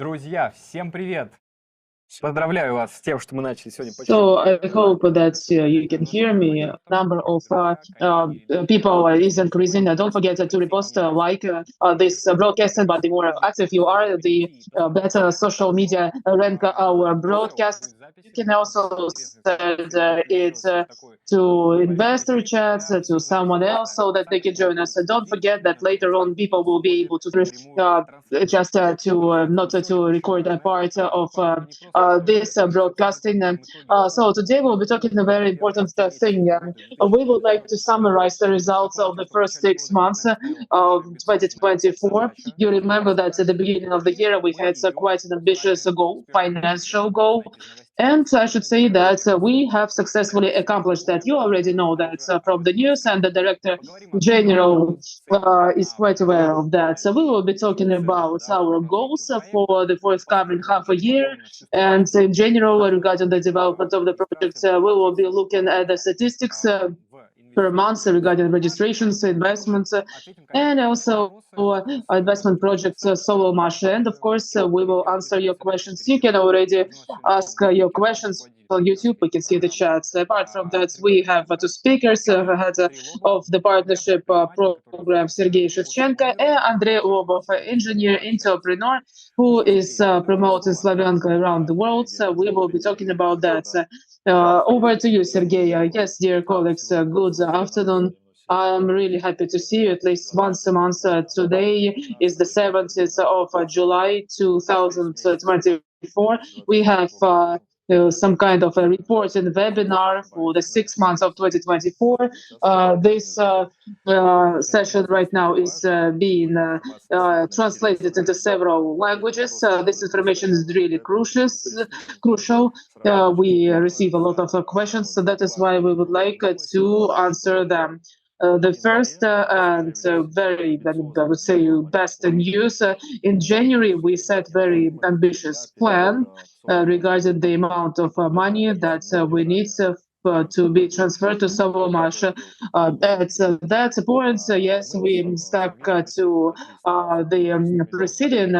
Друзья, всем привет! Поздравляю вас с тем, что мы начали сегодня почти. So I hope that you can hear me. Number of people is increasing. Don't forget to repost, like this broadcast. But the more active you are, the better social media rank our broadcast. You can also send it to investor chats, to someone else, so that they can join us. And don't forget that later on, people will be able to just to not to record a part of this broadcasting. So today we'll be talking a very important thing. We would like to summarize the results of the first 6 months of 2024. You remember that at the beginning of the year we had quite an ambitious goal, financial goal. And I should say that we have successfully accomplished that. You already know that from the news, and the Director General is quite aware of that. So we will be talking about our goals for the forthcoming half a year, and in general, regarding the development of the project, we will be looking at the statistics per month regarding registrations, investments, and also investment projects, Sovelmash. And of course, we will answer your questions. You can already ask your questions on YouTube. We can see the chats. Apart from that, we have two speakers, head of the partnership program, Sergey Shevchenko, and Andrey Lobov, engineer, entrepreneur, who is promoting Slavyanka around the world. So we will be talking about that. Over to you, Sergey. Yes, dear colleagues, good afternoon. I'm really happy to see you at least once a month. Today is the 17th of July 2024. We have some kind of a report and webinar for the 6 months of 2024. This session right now is being translated into several languages. This information is really crucial. We receive a lot of questions, so that is why we would like to answer them. The first and very, I would say, best news. In January, we set very ambitious plan regarding the amount of money that we need to be transferred to Sovelmash. At that point, yes, we stuck to the preceding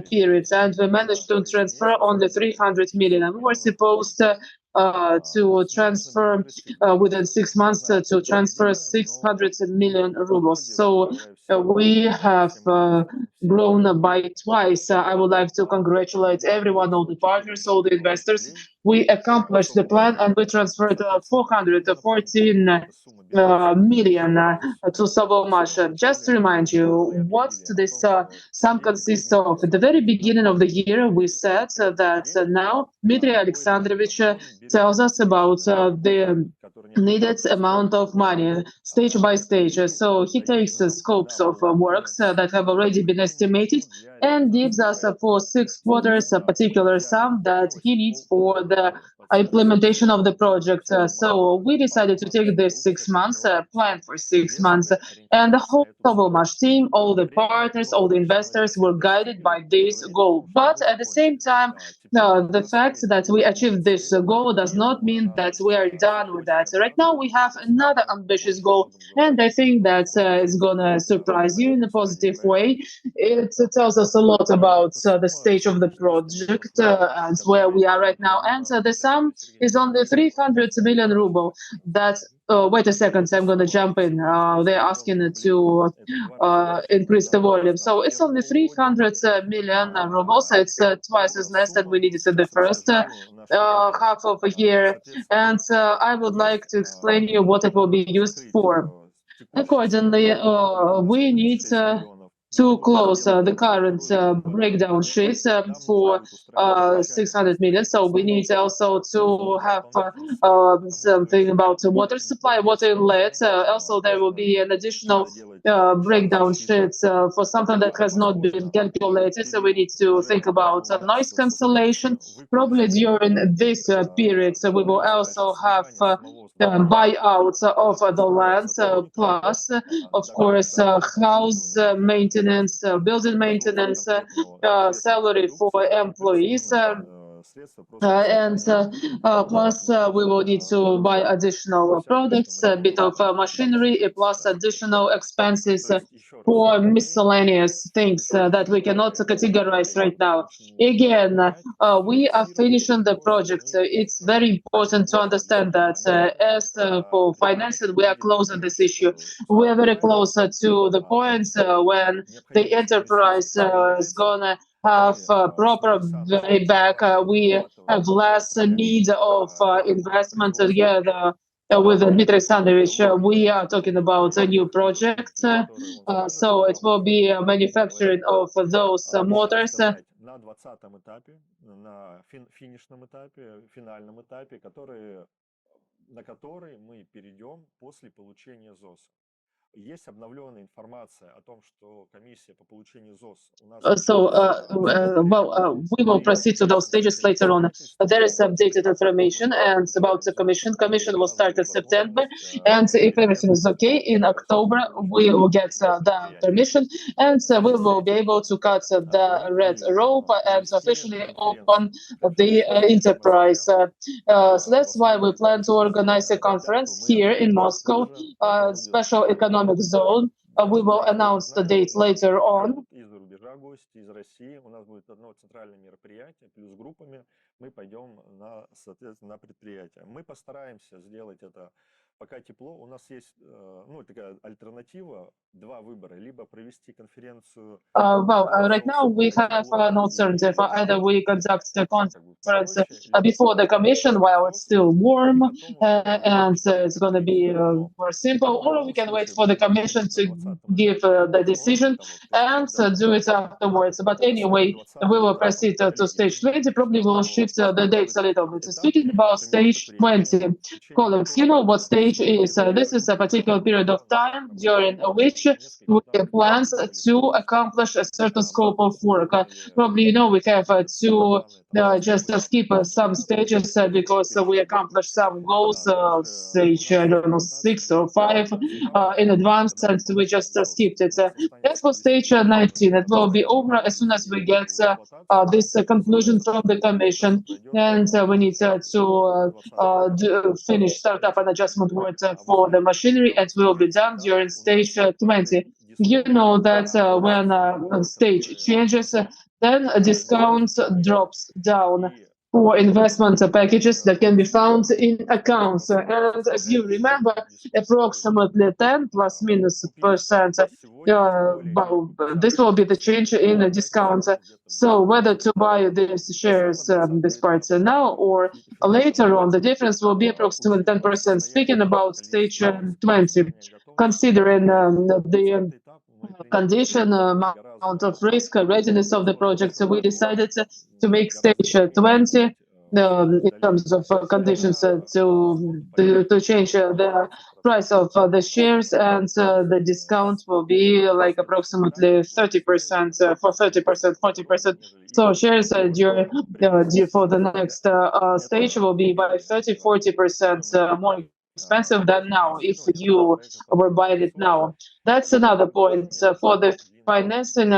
periods, and we managed to transfer only 300 million. And we were supposed to transfer within 6 months to transfer 600 million rubles. So we have grown by twice. I would like to congratulate everyone, all the partners, all the investors. We accomplished the plan and we transferred 414 million to Sovelmash. Just to remind you what this sum consists of. At the very beginning of the year, we said that now Dmitry Alexandrovich tells us about the needed amount of money stage by stage. So he takes scopes of works that have already been estimated and gives us for 6 quarters a particular sum that he needs for the implementation of the project. So we decided to take this 6 months, plan for 6 months, and the whole Sovelmash team, all the partners, all the investors were guided by this goal. But at the same time, the fact that we achieved this goal does not mean that we are done with that. Right now, we have another ambitious goal, and I think that is going to surprise you in a positive way. It tells us a lot about the stage of the project and where we are right now. And the sum is only 300 million ruble. That wait a second, I'm going to jump in. They're asking to increase the volume. So it's only 300 million rubles. It's twice as less than we needed in the first half of a year. And I would like to explain you what it will be used for. Accordingly, we need to close the current breakdown sheets for 600 million. So we need also to have something about water supply, water inlet. Also, there will be an additional breakdown sheets for something that has not been calculated. So we need to think about noise cancellation. Probably during this period, so we will also have buyouts of the lands, plus, of course, house maintenance, building maintenance, salary for employees. Plus, we will need to buy additional products, a bit of machinery, plus additional expenses for miscellaneous things that we cannot categorize right now. Again, we are finishing the project. It's very important to understand that as for financing, we are close on this issue. We are very close to the point when the enterprise is gonna have proper payback. We have less need of investment together. With Dmitry Alexandrovich, we are talking about a new project. So it will be manufacturing of those motors. На 20-м этапе, на финишном этапе, финальном этапе, на который мы перейдем после получения ЗОСа. Есть обновленная информация о том, что комиссия по получению ЗОС у нас... We will proceed to those stages later on. There is updated information and about the commission. Commission will start in September, and if everything is okay, in October we will get the permission, and we will be able to cut the red rope and officially open the enterprise. So that's why we plan to organize a conference here in Moscow, special economic zone. We will announce the date later on. Из-за рубежа гости, из России. У нас будет одно центральное мероприятие, плюс группами мы пойдем соответственно, на предприятие. Мы постараемся сделать это пока тепло. У нас есть такая альтернатива, два выбора. Либо провести конференцию... Right now we have an alternative. Either we conduct the conference before the commission while it's still warm and it's going to be more simple, or we can wait for the commission to give the decision and do it afterwards. But anyway, we will proceed to stage 20. Probably we'll shift the dates a little bit. Speaking about stage 20, colleagues, you know what stage is. This is a particular period of time during which we plan to accomplish a certain scope of work. Probably you know we have to just skip some stages because we accomplished some goals, stage I don't know 6 or 5 in advance, and we just skipped it. As for stage 19, it will be over as soon as we get this conclusion from the commission, and we need to finish startup and adjustment work for the machinery, and will be done during stage 20. You know that when stage changes, then a discount drops down for investment packages that can be found in accounts. And as you remember, approximately 10 plus minus percent, this will be the change in the discount. So whether to buy these shares, these parts now or later on, the difference will be approximately 10%. Speaking about stage 20, considering the condition, amount of risk, readiness of the project, so we decided to make stage 20 in terms of conditions to change the price of the shares, and the discount will be like approximately 30% for 30%, 40%. So shares for the next stage will be by 30-40% more expensive than now if you were buying it now. That's another point. For the financing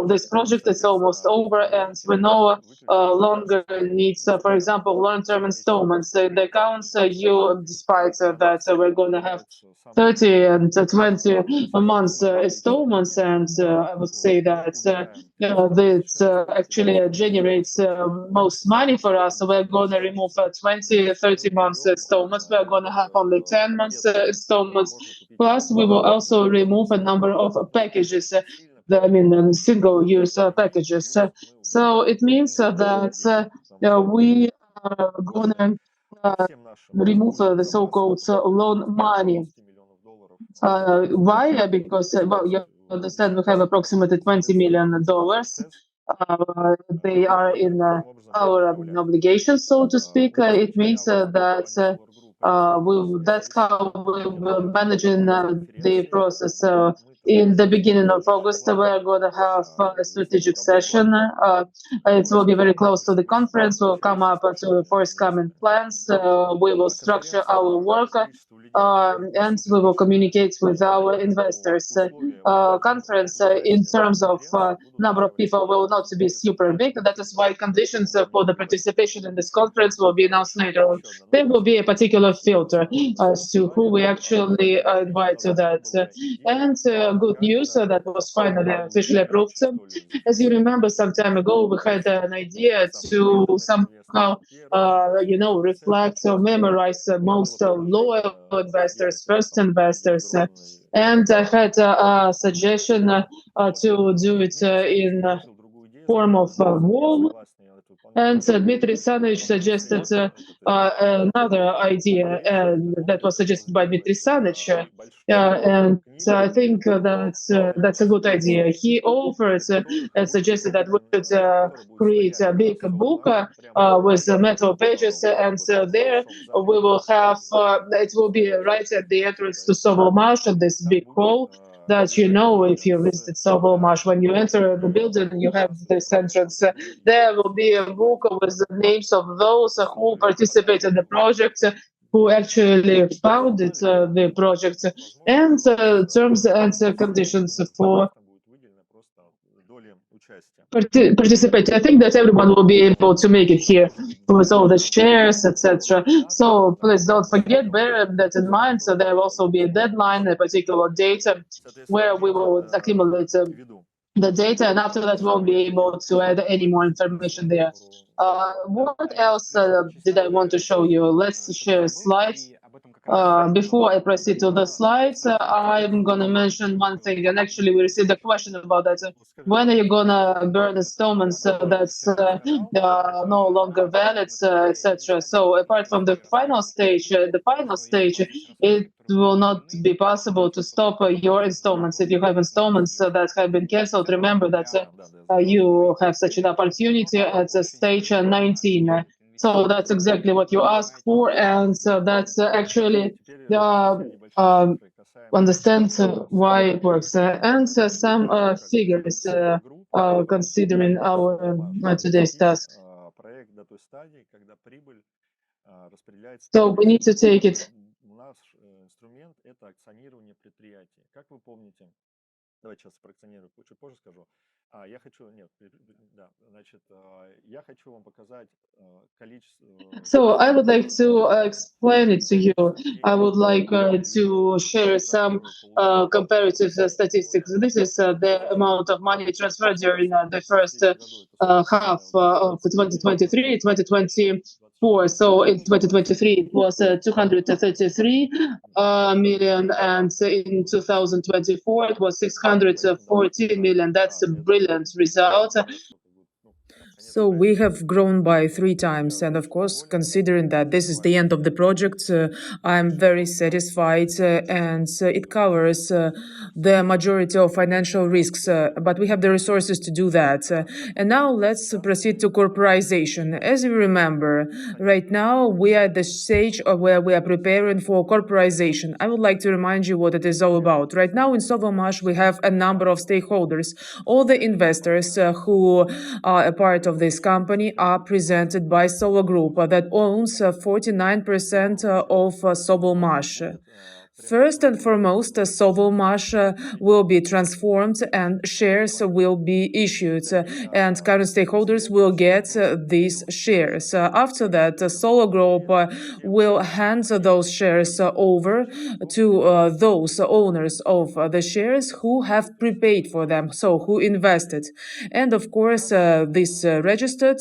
this project is almost over, and we no longer needs, for example, long-term installments. In the accounts, despite that we're going to have 30 and 20 months installments, and I would say that that actually generates most money for us. We're going to remove 20, 30 months installments. We're going to have only 10 months installments. Plus, we will also remove a number of packages. Single-use packages. So it means that we are going to remove the so-called loan money. Why? Because, you understand, we have approximately $20 million. They are in our obligations, so to speak. It means that that's how we're managing the process. In the beginning of August, we're going to have a strategic session. It will be very close to the conference. We'll come up to the forthcoming plans. We will structure our work and we will communicate with our investors. Conference in terms of number of people will not be super big. That is why conditions for the participation in this conference will be announced later on. There will be a particular filter as to who we actually invite to that. And good news that was finally officially approved. As you remember, some time ago, we had an idea to somehow, reflect or memorize most loyal investors, first investors. And I had a suggestion to do it in form of wall. And Dmitry Sanovich suggested another idea that was suggested by Dmitry Sanovich. And I think that's a good idea. He offered and suggested that we should create a big book with metal pages, and there we will have, it will be right at the entrance to Sovelmash, at this big hall that if you visited Sovelmash, when you enter the building, you have this entrance. There will be a book with the names of those who participate in the project, who actually founded the project, and terms and conditions for participate. I think that everyone will be able to make it here with all the shares, etc. So please don't forget, bear that in mind. So there will also be a deadline, a particular date where we will accumulate the data, and after that, we won't be able to add any more information there. What else did I want to show you? Let's share a slide. Before I proceed to the slides, I'm going to mention one thing, and actually we received a question about that. When are you going to burn installments that's no longer valid, etc.? So apart from the final stage, it will not be possible to stop your installments. If you have installments that have been cancelled, remember that you have such an opportunity at stage 19. So that's exactly what you asked for, and so that's actually understand why it works. And some figures considering our today's task. So we need to take it. Давайте сейчас проакционирую, чуть позже скажу. Я хочу, нет, да, значит, я хочу вам показать количество. So I would like to explain it to you. I would like to share some comparative statistics. This is the amount of money transferred during the first half of 2023, 2024. So in 2023, it was 233 million, and in 2024, it was 614 million. That's a brilliant result. So we have grown by 3 times, and of course, considering that this is the end of the project, I'm very satisfied, and it covers the majority of financial risks, but we have the resources to do that. And now let's proceed to corporatization. As you remember, right now we are at the stage where we are preparing for corporatization. I would like to remind you what it is all about. Right now in Sovelmash, we have a number of stakeholders. All the investors who are a part of this company are presented by SOLARGROUP that owns 49% of Sovelmash. First and foremost, Sovelmash will be transformed and shares will be issued, and current stakeholders will get these shares. After that, SOLARGROUP will hand those shares over to those owners of the shares who have prepaid for them, so who invested. And of course, these registered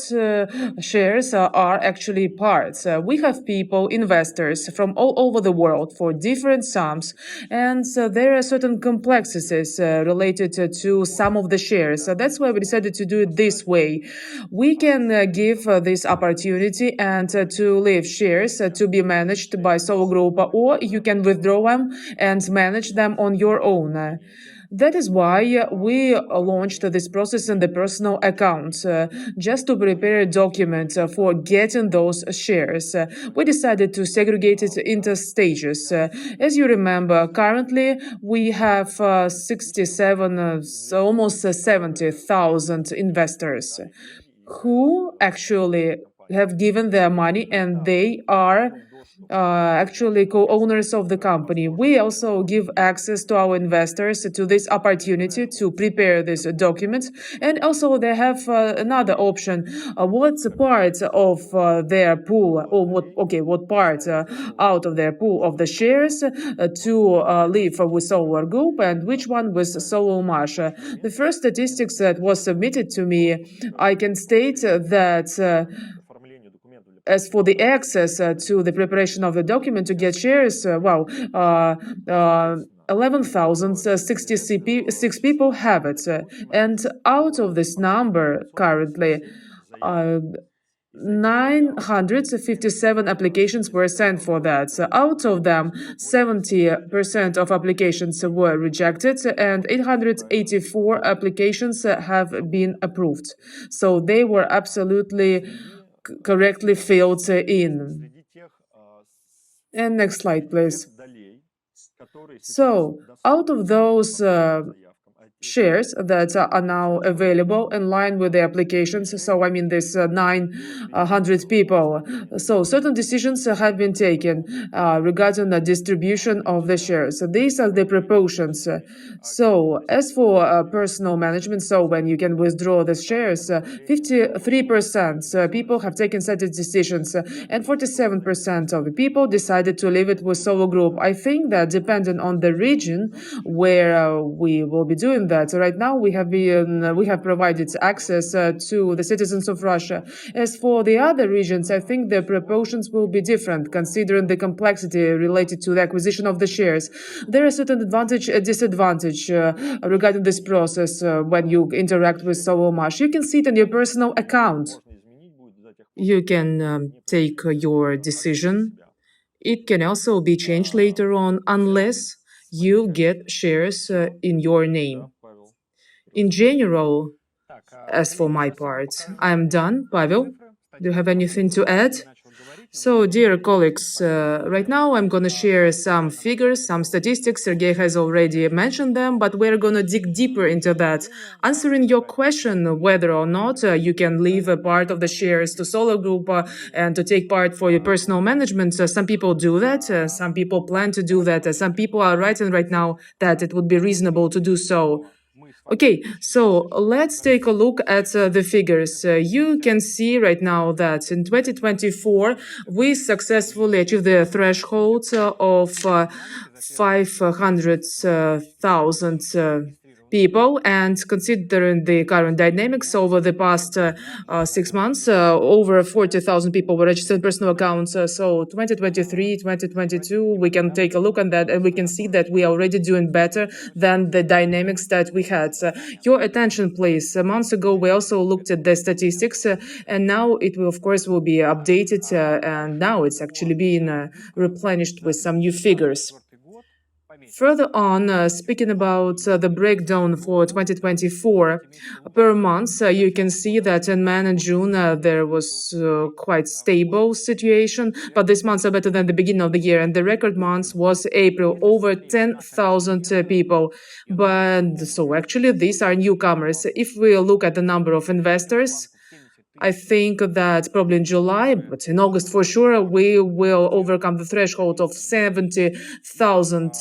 shares are actually parts. We have people, investors from all over the world for different sums, and there are certain complexities related to some of the shares. That's why we decided to do it this way. We can give this opportunity and to leave shares to be managed by SOLARGROUP, or you can withdraw them and manage them on your own. That is why we launched this process in the personal accounts, just to prepare a document for getting those shares. We decided to segregate it into stages. As you remember, currently we have 67, almost 70,000 investors who actually have given their money, and they are actually co-owners of the company. We also give access to our investors to this opportunity to prepare this document, and also they have another option. What part of their pool, or what part out of their pool of the shares to leave with Solar Group, and which one with Sovelmash. The first statistics that was submitted to me, I can state that as for the access to the preparation of the document to get shares, 11,066 people have it. And out of this number, currently, 957 applications were sent for that. Out of them, 70% of applications were rejected and 884 applications have been approved. So they were absolutely correctly filled in. And next slide, please. So, out of those shares that are now available in line with the applications. So, I mean, this 900 people. So, certain decisions have been taken regarding the distribution of the shares. So these are the proportions. So, as for personal management, so when you can withdraw the shares, 53% people have taken such decisions, and 47% of the people decided to leave it with Solar Group. I think that depending on the region where we will be doing that. Right now, we have provided access to the citizens of Russia. As for the other regions, I think the proportions will be different, considering the complexity related to the acquisition of the shares. There are certain advantage and disadvantage regarding this process when you interact with Sovelmash. You can see it on your personal account. You can take your decision. It can also be changed later on, unless you get shares in your name. In general, as for my part, I'm done. Pavel, do you have anything to add? So, dear colleagues, right now I'm going to share some figures, some statistics. Sergey has already mentioned them, but we're going to dig deeper into that. Answering your question whether or not you can leave a part of the shares to Solar Group and to take part for your personal management, some people do that, some people plan to do that, some people are writing right now that it would be reasonable to do so. Okay, so let's take a look at the figures. You can see right now that in 2024, we successfully achieved the threshold of 500,000 people, and considering the current dynamics over the past 6 months, over 40,000 people were registered personal accounts. So 2023, 2022, we can take a look at that, and we can see that we are already doing better than the dynamics that we had. Your attention, please. Months ago, we also looked at the statistics, and now it will, of course, will be updated, and now it's actually being replenished with some new figures. Further on, speaking about the breakdown for 2024 per month, you can see that in May and June there was quite stable situation, but these months are better than the beginning of the year, and the record month was April, over 10,000 people. But so actually these are newcomers. If we look at the number of investors, I think that probably in July, but in August for sure, we will overcome the threshold of 70,000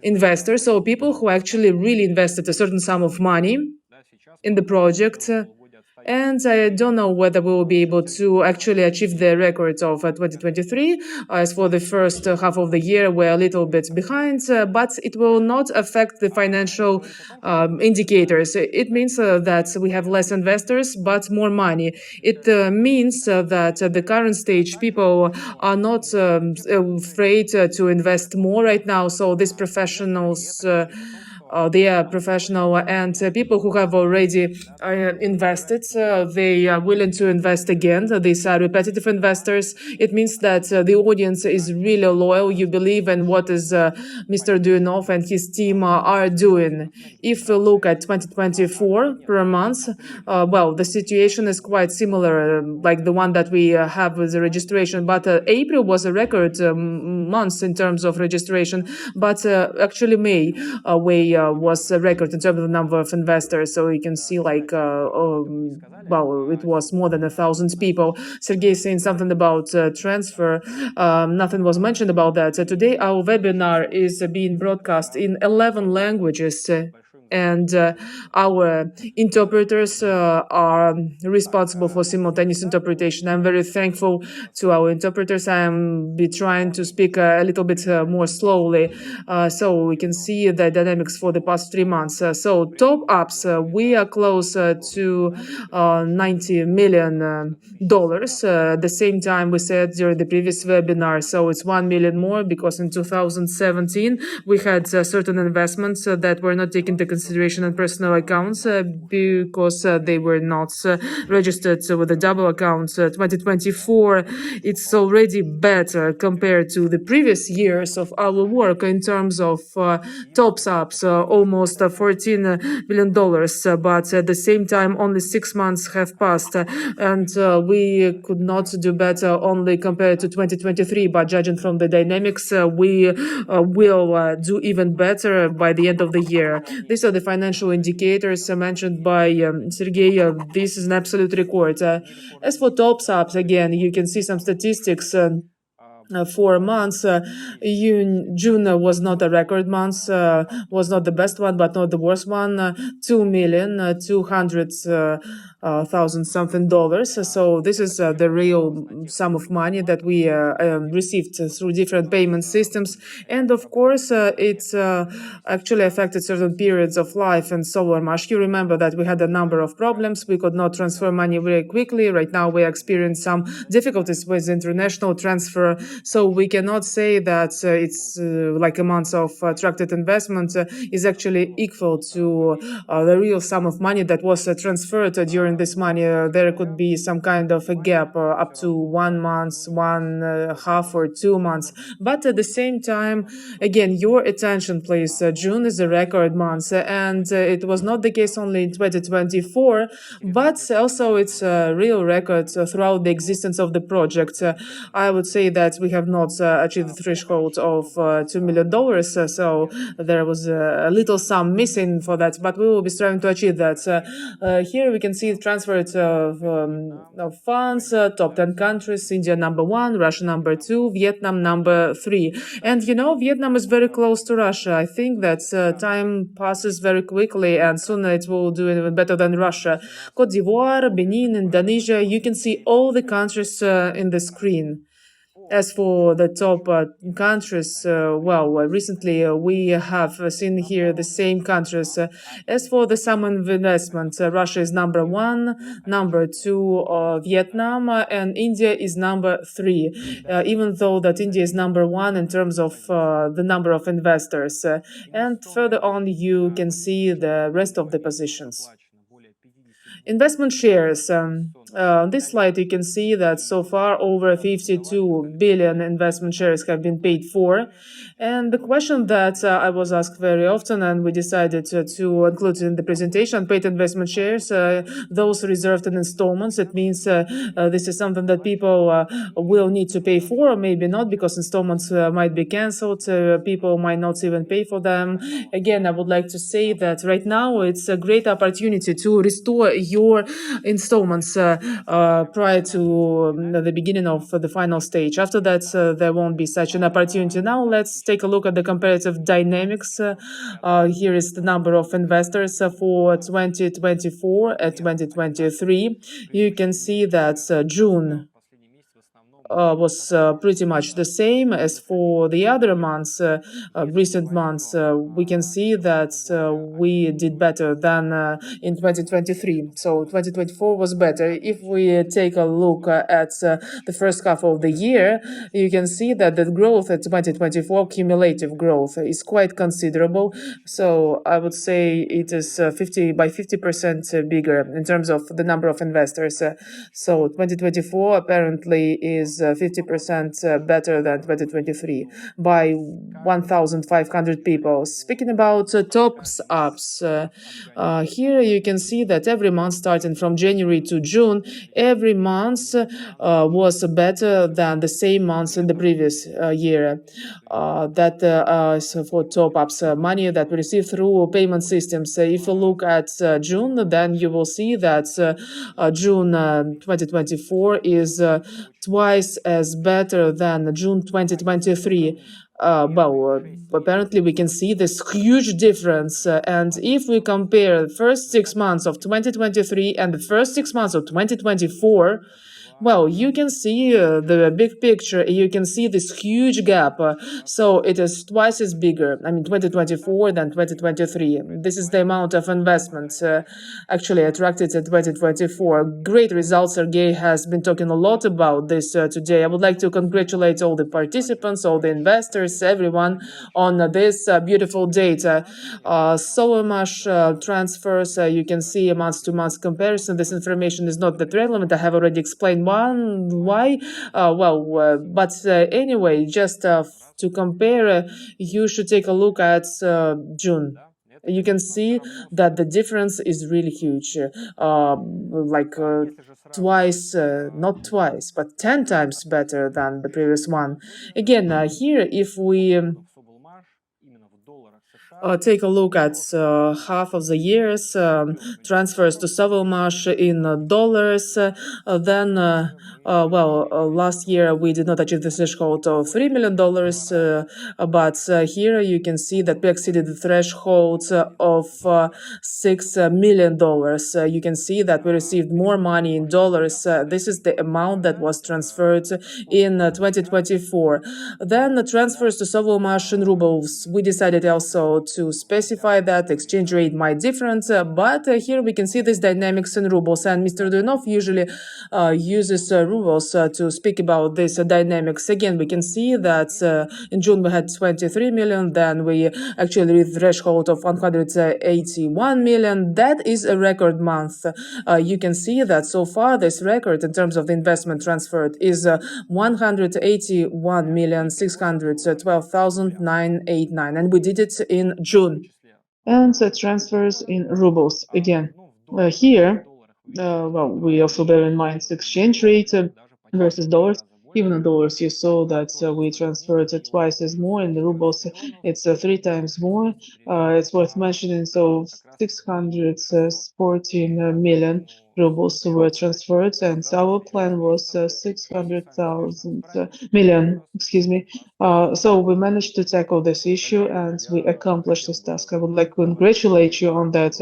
investors, so people who actually really invested a certain sum of money in the project. And I don't know whether we will be able to actually achieve the records of 2023. As for the first half of the year, we're a little bit behind, but it will not affect the financial indicators. It means that we have less investors, but more money. It means that at the current stage, people are not afraid to invest more right now. So these professionals, they are professional, and people who have already invested, they are willing to invest again. These are repetitive investors. It means that the audience is really loyal. You believe in what is Mr. Duyunov and his team are doing. If we look at 2024 per month, well, the situation is quite similar, like the one that we have with the registration. But April was a record month in terms of registration. But actually May, we was a record in terms of the number of investors. So you can see like, well, it was more than 1,000 people. Sergey saying something about transfer. Nothing was mentioned about that. Today our webinar is being broadcast in 11 languages. And our interpreters are responsible for simultaneous interpretation. I'm very thankful to our interpreters. I'm be trying to speak a little bit more slowly so we can see the dynamics for the past 3 months. So top ups, we are close to $90 million. At the same time we said during the previous webinar, so it's 1 million more because in 2017 we had certain investments that were not taken into consideration in personal accounts because they were not registered with a double account. 2024, it's already better compared to the previous years of our work in terms of tops ups, almost $14 billion. But at the same time, only 6 months have passed, and we could not do better only compared to 2023. But judging from the dynamics, we will do even better by the end of the year. These are the financial indicators mentioned by Sergey. This is an absolute record. As for tops ups, again, you can see some statistics. 4 months. June was not a record month, was not the best one, but not the worst one. 2,200,000 something dollars. So this is the real sum of money that we received through different payment systems. And of course, it actually affected certain periods of life in Sovelmash. You remember that we had a number of problems. We could not transfer money very quickly. Right now, we experience some difficulties with international transfer. So we cannot say that it's like a month of attracted investment is actually equal to the real sum of money that was transferred during this money. There could be some kind of a gap up to 1 month, 1.5 or 2 months. But at the same time, again, your attention, please. June is a record month, and it was not the case only in 2024, but also it's a real record throughout the existence of the project. I would say that we have not achieved the threshold of $2 million, so there was a little sum missing for that, but we will be striving to achieve that. Here we can see the transfer of funds, top 10 countries, India number 1, Russia number 2, Vietnam number 3. And you know, Vietnam is very close to Russia. I think that time passes very quickly, and soon it will do even better than Russia. Cote d'Ivoire, Benin, Indonesia, you can see all the countries in the screen. As for the top countries, recently we have seen here the same countries. As for the sum of investment, Russia is number 1, number 2 Vietnam, and India is number 3, even though that India is number 1 in terms of the number of investors. And further on, you can see the rest of the positions. Investment shares. On this slide, you can see that so far over 52 billion investment shares have been paid for. And the question that I was asked very often, and we decided to include in the presentation, paid investment shares, those reserved in installments. It means this is something that people will need to pay for, or maybe not, because installments might be cancelled. People might not even pay for them. Again, I would like to say that right now it's a great opportunity to restore your installments prior to the beginning of the final stage. After that, there won't be such an opportunity. Now let's take a look at the comparative dynamics. Here is the number of investors for 2024 and 2023. You can see that June was pretty much the same. As for the other months, recent months, we can see that we did better than in 2023. So 2024 was better. If we take a look at the first half of the year, you can see that the growth at 2024, cumulative growth, is quite considerable. So I would say it is 50% bigger in terms of the number of investors. So 2024 apparently is 50% better than 2023 by 1,500 people. Speaking about top-ups, here you can see that every month starting from January to June, every month was better than the same month in the previous year. That is for top-ups, money that we receive through payment systems. If you look at June, then you will see that June 2024 is twice as better than June 2023. Apparently we can see this huge difference. And if we compare the first 6 months of 2023 and the first 6 months of 2024, well, you can see the big picture. You can see this huge gap. So it is twice as bigger. I mean, 2024 than 2023. This is the amount of investment actually attracted in 2024. Great results. Sergey has been talking a lot about this today. I would like to congratulate all the participants, all the investors, everyone on this beautiful data. Sovelmash transfers, you can see a month-to-month comparison. This information is not that relevant. I have already explained why. But anyway, just to compare, you should take a look at June. You can see that the difference is really huge, twice, not twice, but 10 times better than the previous one. Again, here, if we take a look at half of the years transfers to Sovelmash in dollars, then last year we did not achieve the threshold of $3 million, but here you can see that we exceeded the threshold of $6 million. You can see that we received more money in dollars. This is the amount that was transferred in 2024. Then the transfers to Sovelmash in rubles. We decided also to specify that exchange rate might different, but here we can see this dynamics in rubles, and Mr. Duyunov usually uses rubles to speak about this dynamics. Again, we can see that in June we had 23 million, then we actually reached the threshold of 181 million. That is a record month. You can see that so far this record in terms of the investment transferred is 181,612,989, and we did it in June. And transfers in rubles again. Here, we also bear in mind the exchange rate versus dollars. Even in dollars, you saw that we transferred twice as more. In the rubles, it's 3 times more. It's worth mentioning. So 614 million rubles were transferred, and our plan was 600,000 million. Excuse me. So we managed to tackle this issue, and we accomplished this task. I would like to congratulate you on that,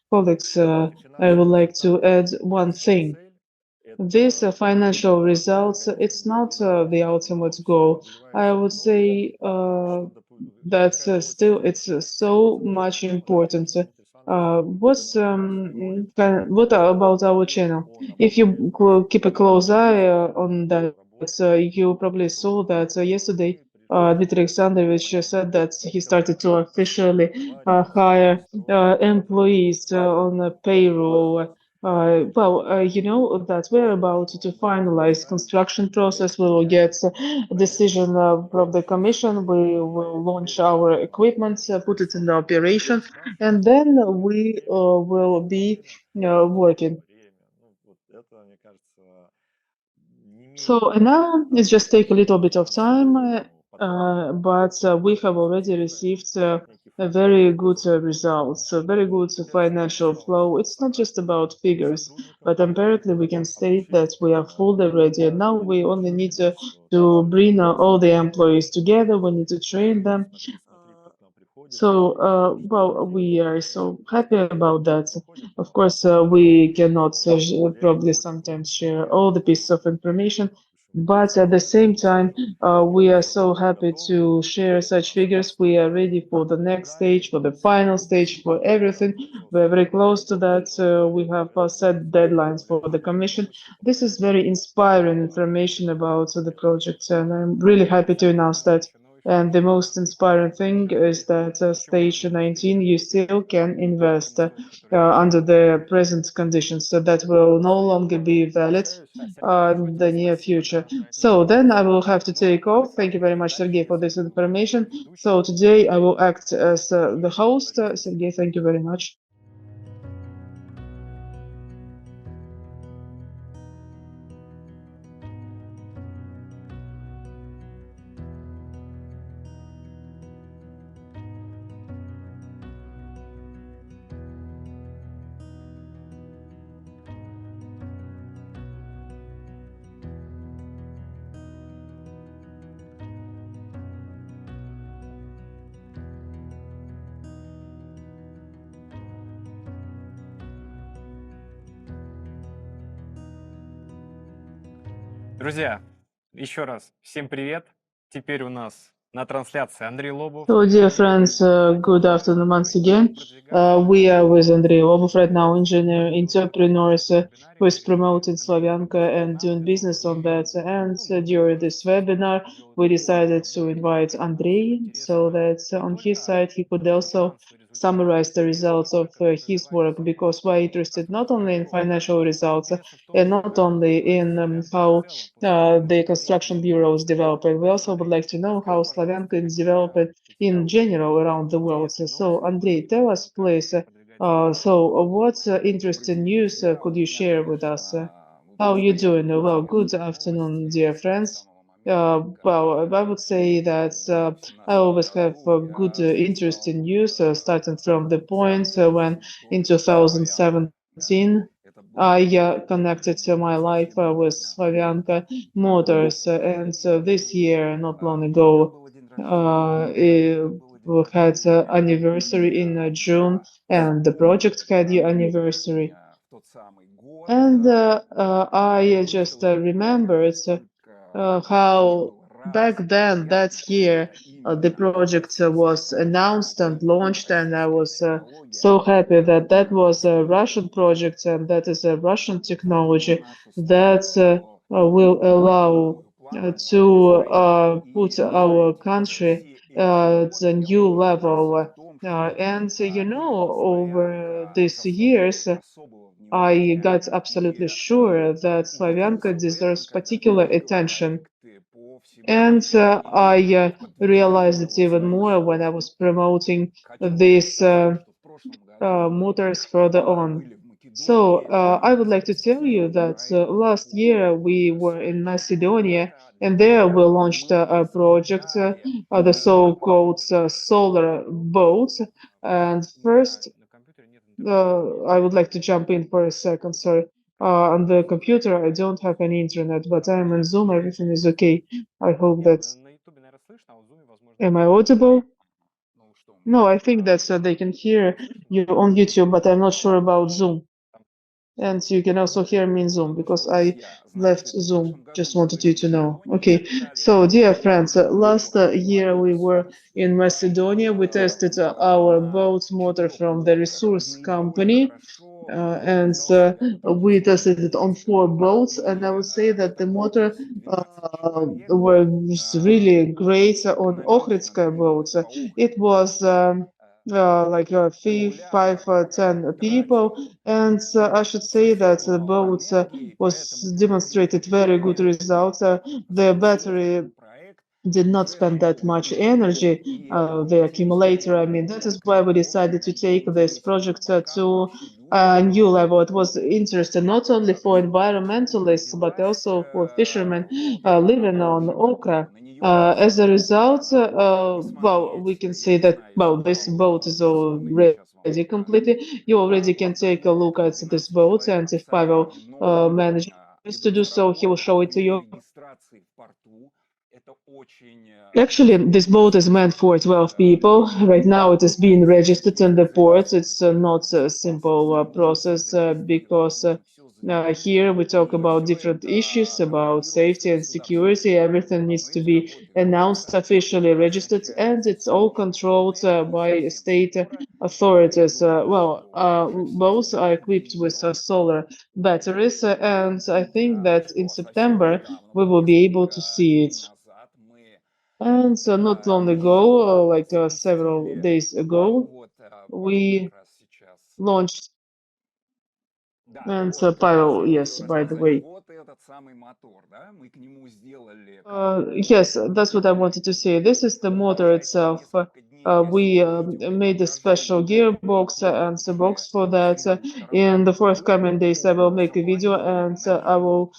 colleagues. I would like to add one thing. These financial results, it's not the ultimate goal. I would say that still it's so much important. What about our channel? If you keep a close eye on that, you probably saw that yesterday Dmitry Alexandrovich said that he started to officially hire employees on a payroll. You know that we're about to finalize construction process. We will get a decision from the commission. We will launch our equipment, put it in the operation, and then we will be working. So now it just take a little bit of time, but we have already received a very good results, a very good financial flow. It's not just about figures, but apparently we can state that we are fully ready. And now we only need to bring all the employees together. We need to train them. We are so happy about that. Of course, we cannot probably sometimes share all the pieces of information, but at the same time, we are so happy to share such figures. We are ready for the next stage, for the final stage, for everything. We're very close to that. We have set deadlines for the commission. This is very inspiring information about the project, and I'm really happy to announce that. And the most inspiring thing is that stage 19 you still can invest under the present conditions, so that will no longer be valid in the near future. So then I will have to take off. Thank you very much, Sergey, for this information. So today I will act as the host. Sergey, thank you very much. Друзья, еще раз всем привет. Теперь у нас на трансляции Andrey Lobov. So, dear friends, good afternoon once again. We are with Andrey Lobov right now, engineer, entrepreneurs who is promoting Slavyanka and doing business on that. And during this webinar, we decided to invite Andrey so that on his side he could also summarize the results of his work, because we're interested not only in financial results and not only in how the construction bureau is developing. We also would like to know how Slavyanka is developing in general around the world. So, Andrey, tell us, please, what interesting news could you share with us? How are you doing? Well, good afternoon, dear friends. Well, I would say that I always have good, interesting news, starting from the point when in 2017 I connected my life with Slavyanka Motors, and this year, not long ago, we had anniversary in June, and the project had the anniversary. And I just remembered how back then, that year, the project was announced and launched, and I was so happy that that was a Russian project and that is a Russian technology that will allow to put our country at a new level. And you know, over these years, I got absolutely sure that Slavyanka deserves particular attention. And I realized it even more when I was promoting these motors further on. So I would like to tell you that last year we were in Macedonia, and there we launched a project, the so-called solar boats. And first, I would like to jump in for a second. Sorry. On the computer, I don't have any internet, but I'm on Zoom. Everything is okay. I hope that. На Ютубе, наверное, слышно, а в Zoom, возможно. Am I audible? No, I think that they can hear you on YouTube, but I'm not sure about Zoom. And you can also hear me in Zoom because I left Zoom. Just wanted you to know. Okay, so dear friends, last year we were in Macedonia. We tested our boat motor from the Resurs company. And we tested it on 4 boats, and I would say that the motor was really great on Ohridska boats. It was like 10 people, and I should say that the boat was demonstrated very good results. The battery did not spend that much energy, the accumulator. I mean, that is why we decided to take this project to a new level. It was interesting not only for environmentalists, but also for fishermen living on Okra. As a result, well, we can say that, well, this boat is already completed. You already can take a look at this boat, and if Pavel manages to do so, he will show it to you. Actually, this boat is meant for 12 people. Right now, it is being registered in the port. It's not a simple process because here we talk about different issues about safety and security. Everything needs to be announced, officially registered, and it's all controlled by state authorities. Both are equipped with solar batteries, and I think that in September we will be able to see it. And so not long ago, like several days ago, we launched, and Pavel, yes, by the way. Yes, that's what I wanted to say. This is the motor itself. We made a special gearbox and the box for that. In the forthcoming days, I will make a video and I will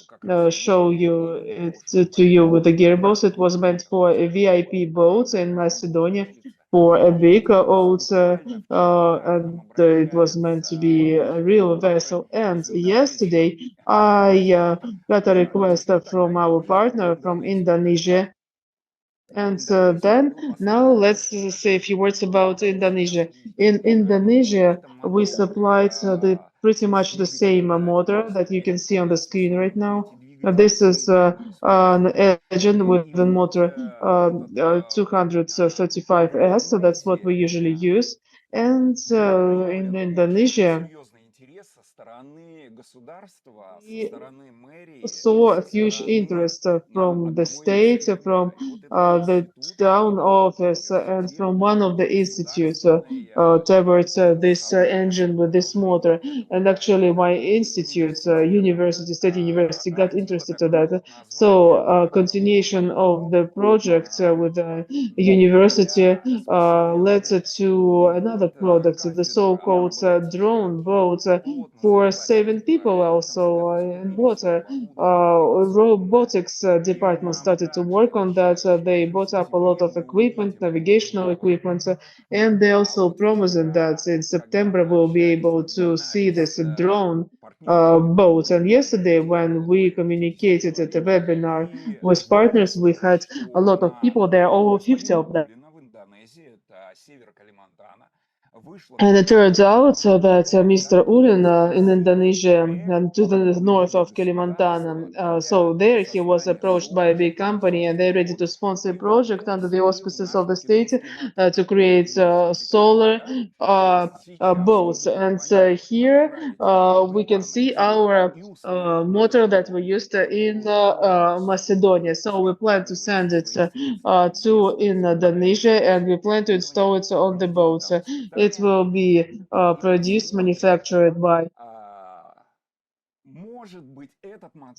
show you it to you with the gearbox. It was meant for a VIP boat in Macedonia for a big old, and it was meant to be a real vessel. And yesterday, I got a request from our partner from Indonesia. And then now let's say a few words about Indonesia. In Indonesia, we supplied the pretty much the same motor that you can see on the screen right now. This is an engine with a motor 235S, so that's what we usually use. And in Indonesia, we saw a huge interest from the state, from the town office, and from one of the institutes towards this engine with this motor. And actually, my institute, university, state university, got interested in that. So, continuation of the project with the university led to another product, the so-called drone boat for saving people also in water. Robotics department started to work on that. They bought up a lot of equipment, navigational equipment, and they also promised that in September we'll be able to see this drone boat. And yesterday, when we communicated at a webinar with partners, we had a lot of people there, over 50 of them. And it turns out that Mr. Ulin in Indonesia and to the north of Kalimantan, so there he was approached by a big company and they're ready to sponsor a project under the auspices of the state to create solar boats. And here we can see our motor that we used in Macedonia. So we plan to send it to Indonesia and we plan to install it on the boats. It will be produced, manufactured by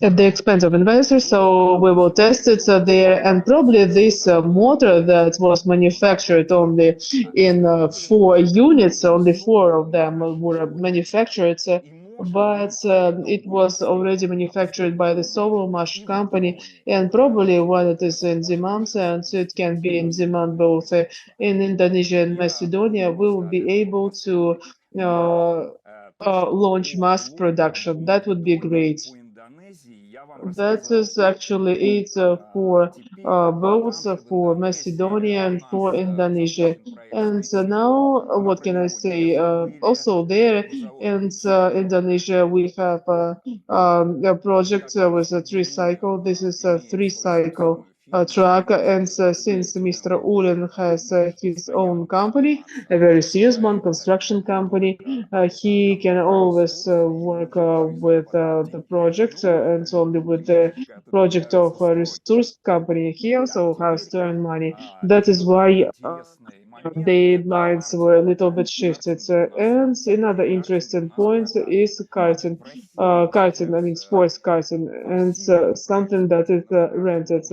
at the expense of investors, so we will test it there, and probably this motor that was manufactured only in 4 units, only 4 of them were manufactured, but it was already manufactured by the Sovelmash company, and probably when it is in demand, and it can be in demand both in Indonesia and Macedonia, we will be able to launch mass production. That would be great. That is actually it for both for Macedonia and for Indonesia. And now, what can I say? Also there in Indonesia, we have a project with a three-cycle. This is a three-cycle truck. And since Mr. Ulin has his own company, a very serious one, construction company, he can always work with the project and only with the project of a Resurs company. He also has to earn money. That is why deadlines were a little bit shifted. And another interesting point is karting. I mean sports karting, and something that is rented.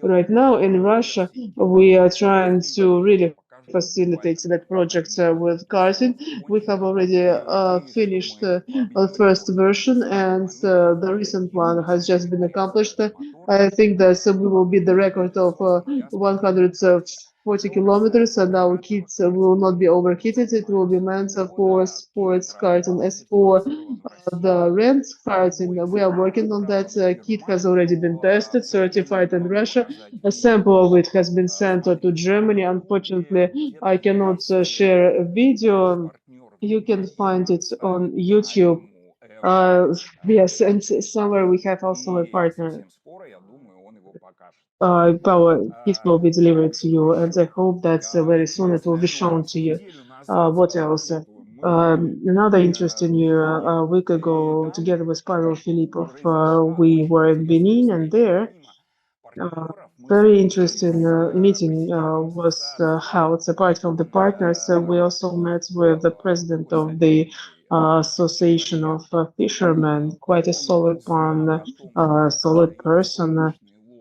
Right now in Russia, we are trying to really facilitate that project with karting. We have already finished the first version, and the recent one has just been accomplished. I think that we will beat the record of 140 kilometers, and our kits will not be overheated. It will be meant for sports karting. As for the rent karting, we are working on that. Kit has already been tested, certified in Russia. A sample of it has been sent to Germany. Unfortunately, I cannot share a video. You can find it on YouTube. Yes, and somewhere we have also a partner. Power it will be delivered to you, and I hope that very soon it will be shown to you. What else? Another interesting a week ago, together with Pavel Filippov, we were in Benin, and there very interesting meeting was held. Apart from the partners, we also met with the president of the Association of Fishermen, quite a solid one, solid person.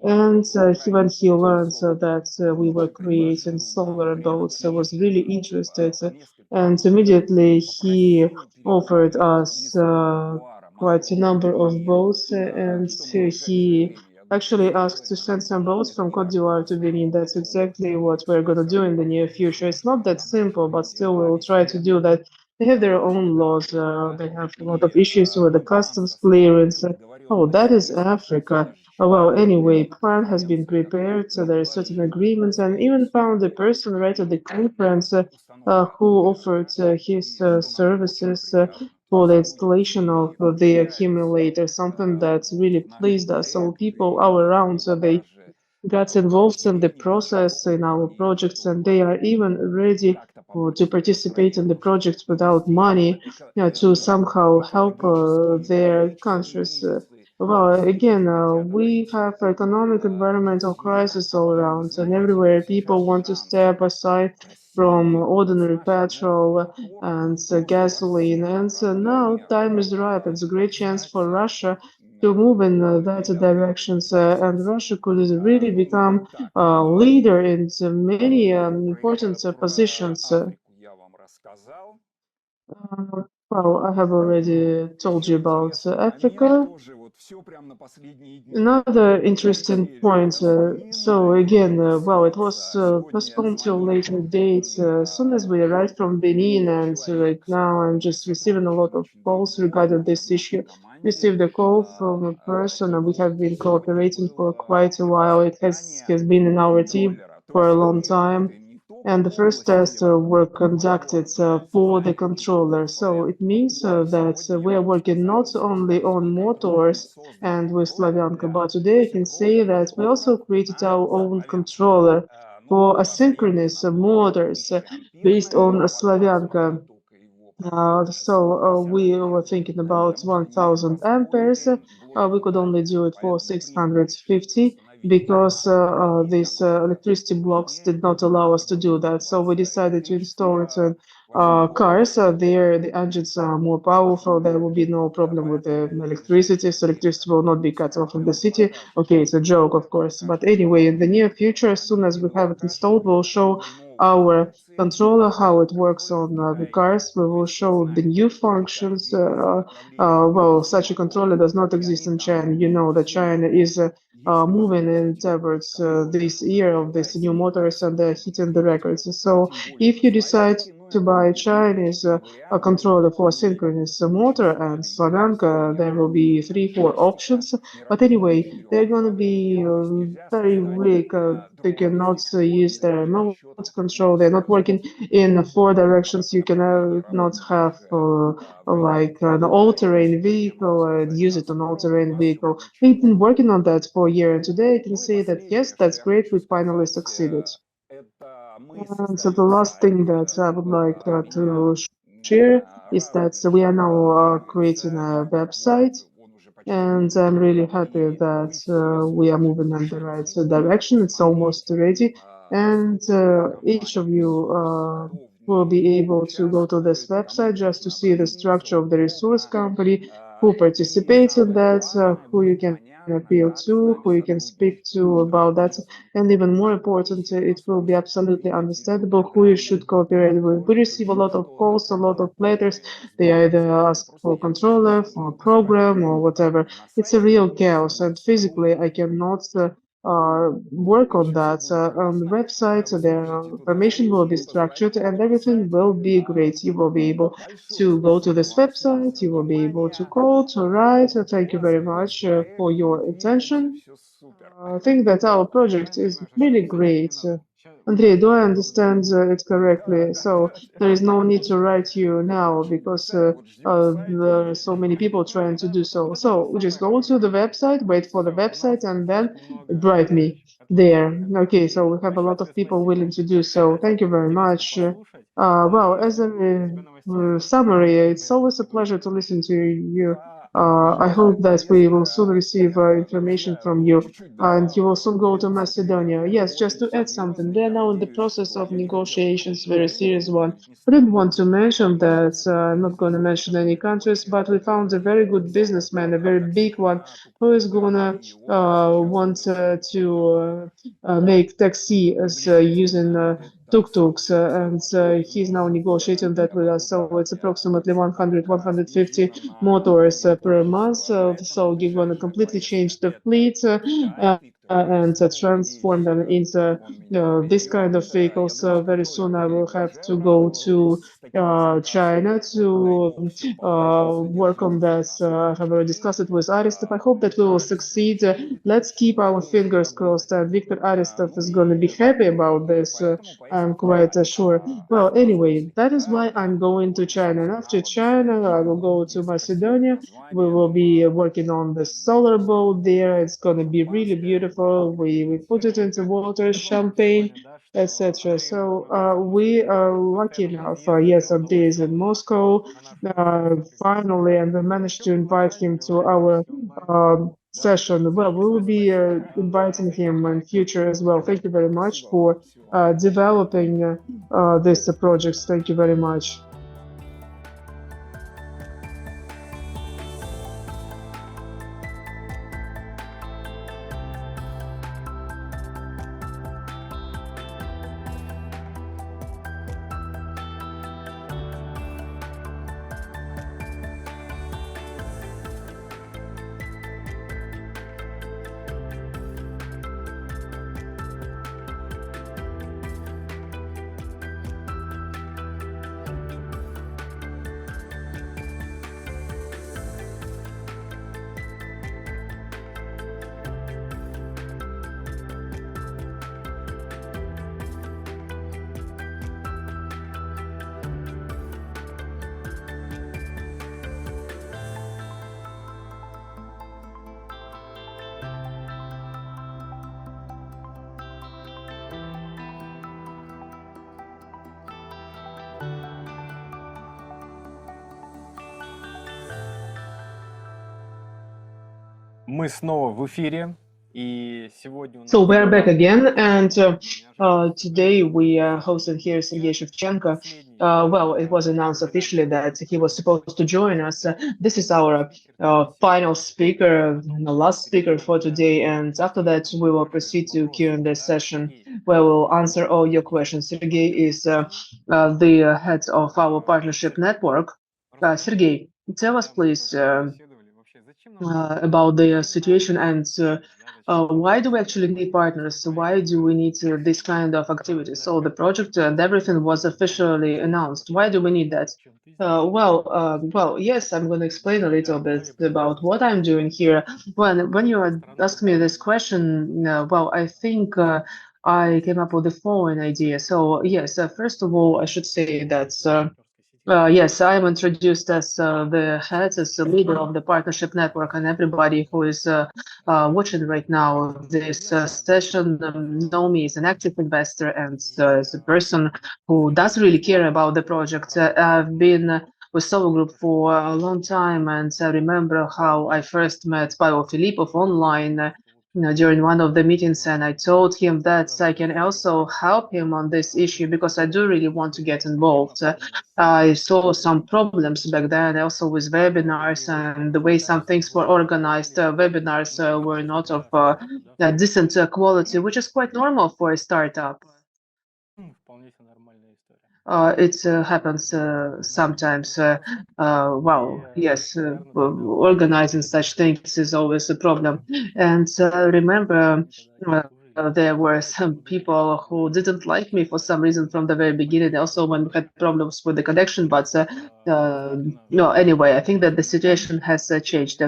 And when he learned that we were creating solar boats, was really interested. And immediately he offered us quite a number of boats, and he actually asked to send some boats from Cote d'Ivoire to Benin. That's exactly what we're going to do in the near future. It's not that simple, but still we'll try to do that. They have their own laws. They have a lot of issues with the customs clearance. Oh, that is Africa. Oh, well, anyway, plan has been prepared, so there are certain agreements, and even found a person right at the conference who offered his services for the installation of the accumulator, something that really pleased us. So people all around, so they got involved in the process in our projects, and they are even ready to participate in the projects without money, to somehow help their countries. Well, again, we have economic environmental crisis all around, and everywhere people want to step aside from ordinary petrol and gasoline. And so now time is ripe. It's a great chance for Russia to move in that directions, and Russia could really become a leader in many important positions. Well, I have already told you about Africa. Another interesting point. So again, well, it was postponed till later dates. As soon as we arrived from Benin, and right now I'm just receiving a lot of calls regarding this issue. Received a call from a person, and we have been cooperating for quite a while. It has been in our team for a long time. And the first tests were conducted for the controller. So it means that we are working not only on motors and with Slavyanka, but today I can say that we also created our own controller for asynchronous motors based on Slavyanka. We were thinking about 1000 amperes. We could only do it for 650 because these electricity blocks did not allow us to do that. So we decided to install it in cars. There, the engines are more powerful. There will be no problem with the electricity. So electricity will not be cut off in the city. Okay, it's a joke, of course. But anyway, in the near future, as soon as we have it installed, we'll show our controller how it works on the cars. We will show the new functions. Well, such a controller does not exist in China. You know that China is moving in towards this year of these new motors, and they're hitting the records. So if you decide to buy Chinese a controller for synchronous motor and Slavyanka, there will be 3, 4 options. But anyway, they're going to be very weak. They cannot use their remote control. They're not working in 4 directions. You cannot not have like an all-terrain vehicle and use it on all-terrain vehicle. We've been working on that for a year, and today I can say that yes, that's great. We finally succeeded. And so the last thing that I would like to share is that we are now creating a website, and I'm really happy that we are moving in the right direction. It's almost ready, and each of you will be able to go to this website just to see the structure of the resource company, who participates in that, who you can appeal to, who you can speak to about that, and even more important, it will be absolutely understandable who you should cooperate with. We receive a lot of calls, a lot of letters. They either ask for a controller, for a program, or whatever. It's a real chaos, and physically I cannot work on that. On the website, the information will be structured and everything will be great. You will be able to go to this website, you will be able to call, to write. Thank you very much for your attention. I think that our project is really great. Andrey, do I understand it correctly? So there is no need to write you now because there are so many people trying to do so. So we just go to the website, wait for the website, and then write me there. Okay, so we have a lot of people willing to do so. Thank you very much. Well, as a summary, it's always a pleasure to listen to you. I hope that we will soon receive information from you, and you will soon go to Macedonia. Yes, just to add something, they are now in the process of negotiations, very serious one. I didn't want to mention that, I'm not going to mention any countries, but we found a very good businessman, a very big one, who is gonna want to make taxi as using tuk-tuks, and he's now negotiating that with us. So it's approximately 100, 150 motors per month. So you're gonna completely change the fleet and transform them into this kind of vehicles. Very soon I will have to go to China to work on this. I have already discussed it with Aristov. I hope that we will succeed. Let's keep our fingers crossed. Victor Aristov is going to be happy about this. I'm quite sure. Well, anyway, that is why I'm going to China. And after China, I will go to Macedonia. We will be working on the solar boat there. It's going to be really beautiful. We put it into water, champagne, etc. So we are lucky enough. Yes, Andrey is in Moscow finally, and we managed to invite him to our session. Well, we will be inviting him in future as well. Thank you very much for developing this projects. Thank you very much. Мы снова в эфире, и сегодня у нас... So we're back again, and today we hosted here Sergey Shevchenko. Well, it was announced officially that he was supposed to join us. This is our final speaker, the last speaker for today, and after that we will proceed to Q&A session where we'll answer all your questions. Sergey is the head of our partnership network. Sergey, tell us please about the situation and why do we actually need partners? Why do we need this kind of activity? So the project and everything was officially announced. Why do we need that? Well, yes, I'm going to explain a little bit about what I'm doing here. When you ask me this question, well, I think I came up with the following idea. So yes, first of all, I should say that yes, I am introduced as the head, as the leader of the partnership network, and everybody who is watching right now this session know me as an active investor and as a person who does really care about the project. I've been with SOLARGROUP for a long time, and I remember how I first met Pavel Filippov online during one of the meetings, and I told him that I can also help him on this issue because I do really want to get involved. I saw some problems back then also with webinars and the way some things were organized. Webinars were not of decent quality, which is quite normal for a startup. It happens sometimes. Well, yes, organizing such things is always a problem. And remember, there were some people who didn't like me for some reason from the very beginning. Also, when we had problems with the connection, but no. Anyway, I think that the situation has changed.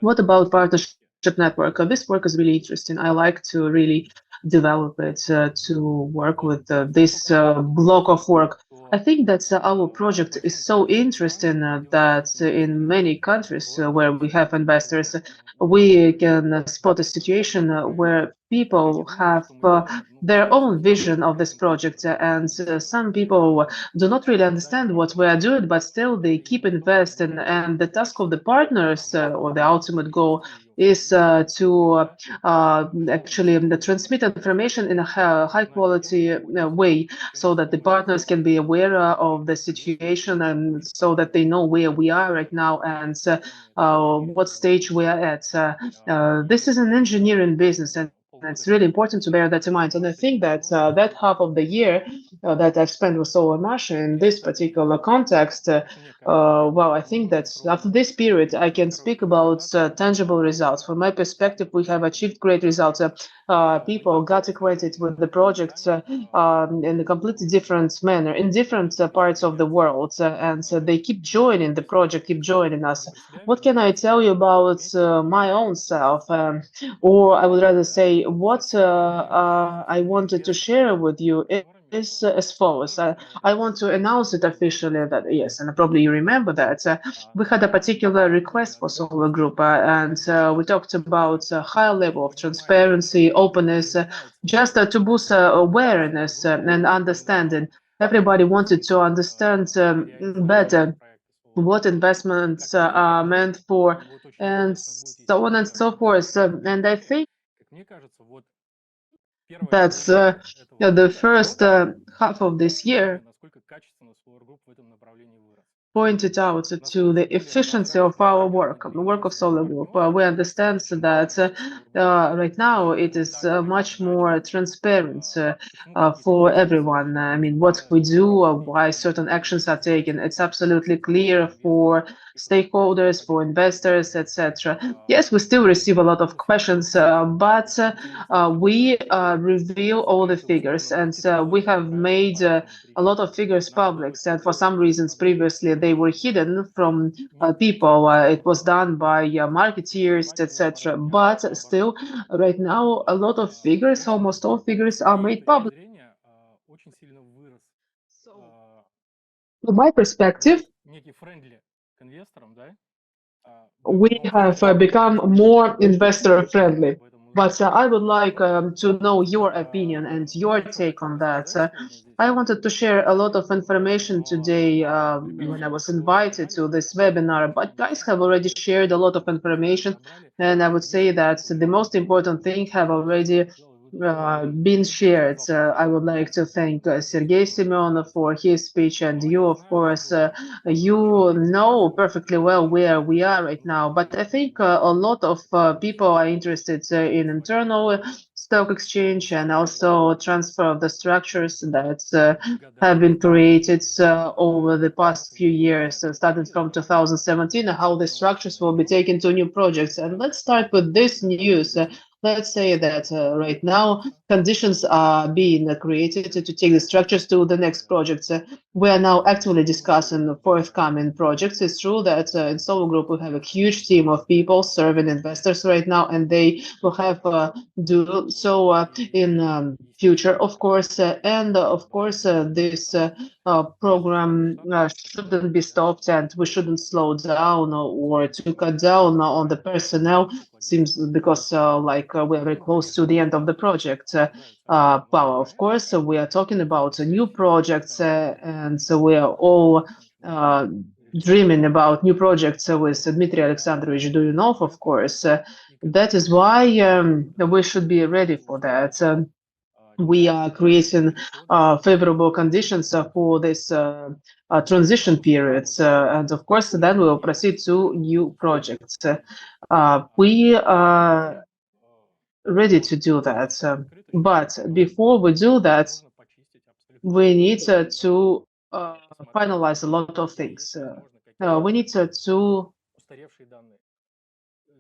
What about partnership network? This work is really interesting. I like to really develop it to work with this block of work. I think that our project is so interesting that in many countries where we have investors, we can spot a situation where people have their own vision of this project, and some people do not really understand what we are doing, but still they keep investing. And the task of the partners, or the ultimate goal, is to actually transmit information in a high quality way, so that the partners can be aware of the situation, and so that they know where we are right now and what stage we are at. This is an engineering business, and it's really important to bear that in mind. And I think that that half of the year that I've spent with Sovelmash in this particular context, well, I think that after this period, I can speak about tangible results. From my perspective, we have achieved great results. People got acquainted with the project in a completely different manner in different parts of the world, and they keep joining the project, keep joining us. What can I tell you about my own self? Or I would rather say, what I wanted to share with you is as follows. I want to announce it officially that, yes, and probably you remember that, we had a particular request for Solar Group, and we talked about a higher level of transparency, openness, just to boost awareness and understanding. Everybody wanted to understand better what investments are meant for, and so on and so forth. And I think that's the first half of this year pointed out to the efficiency of our work, the work of Solar Group. We understand that right now it is much more transparent for everyone. I mean, what we do, why certain actions are taken, it's absolutely clear for stakeholders, for investors, etc. Yes, we still receive a lot of questions, but we reveal all the figures, and we have made a lot of figures public, and for some reasons previously they were hidden from people. It was done by marketeers, etc. But still, right now, a lot of figures, almost all figures, are made public. So, from my perspective, we have become more investor friendly. But I would like to know your opinion and your take on that. I wanted to share a lot of information today when I was invited to this webinar, but guys have already shared a lot of information, and I would say that the most important thing have already been shared. I would like to thank Sergey Semyonov for his speech, and you, of course, you know perfectly well where we are right now. But I think a lot of people are interested in internal stock exchange and also transfer of the structures that have been created over the past few years, starting from 2017, how the structures will be taken to new projects. And let's start with this news. Let's say that right now conditions are being created to take the structures to the next projects. We are now actively discussing the forthcoming projects. It's true that in Solar Group we have a huge team of people serving investors right now, and they will have do so in future, of course. And of course, this program shouldn't be stopped, and we shouldn't slow down or to cut down on the personnel. Seems because we're very close to the end of the project. Well, of course, we are talking about new projects, and so we are all dreaming about new projects with Dmitry Alexandrovich Duyunov, of course. That is why we should be ready for that. We are creating favorable conditions for this transition periods, and of course, then we will proceed to new projects. We are ready to do that, but before we do that, we need to finalize a lot of things. We need to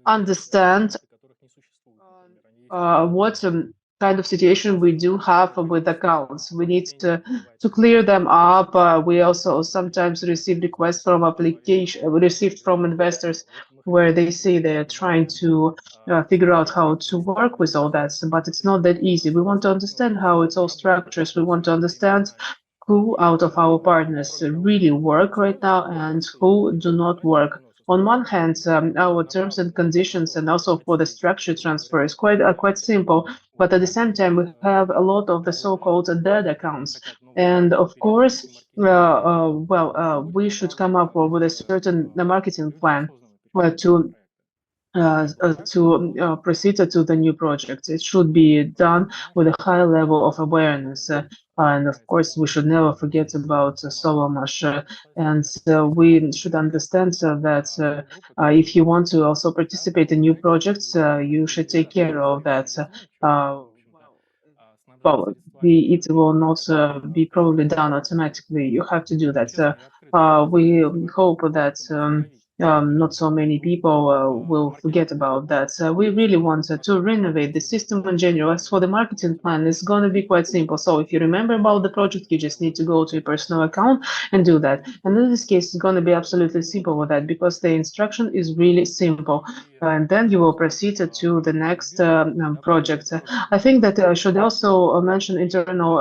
understand what kind of situation we do have with accounts. We need to clear them up. We also sometimes receive requests from received from investors where they say they're trying to figure out how to work with all that, but it's not that easy. We want to understand how it's all structures. We want to understand who out of our partners really work right now and who do not work. On one hand, our terms and conditions and also for the structure transfer is quite simple, but at the same time we have a lot of the so-called dead accounts, and of course, we should come up with a certain marketing plan to proceed to the new project. It should be done with a high level of awareness. And of course, we should never forget about Sovelmash. And we should understand that if you want to also participate in new projects, you should take care of that. Well, it will not be probably done automatically. You have to do that. We hope that not so many people will forget about that. We really want to renovate the system in general. As for the marketing plan, it's going to be quite simple. So if you remember about the project, you just need to go to your personal account and do that. And in this case, it's going to be absolutely simple with that because the instruction is really simple. And then you will proceed to the next project. I think that I should also mention internal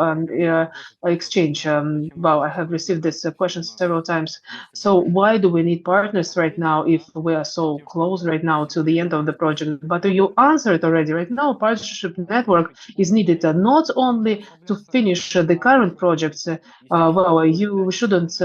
exchange. Well, I have received this question several times. So why do we need partners right now if we are so close right now to the end of the project? But you answered already. Right now, partnership network is needed not only to finish the current projects. Well, you shouldn't,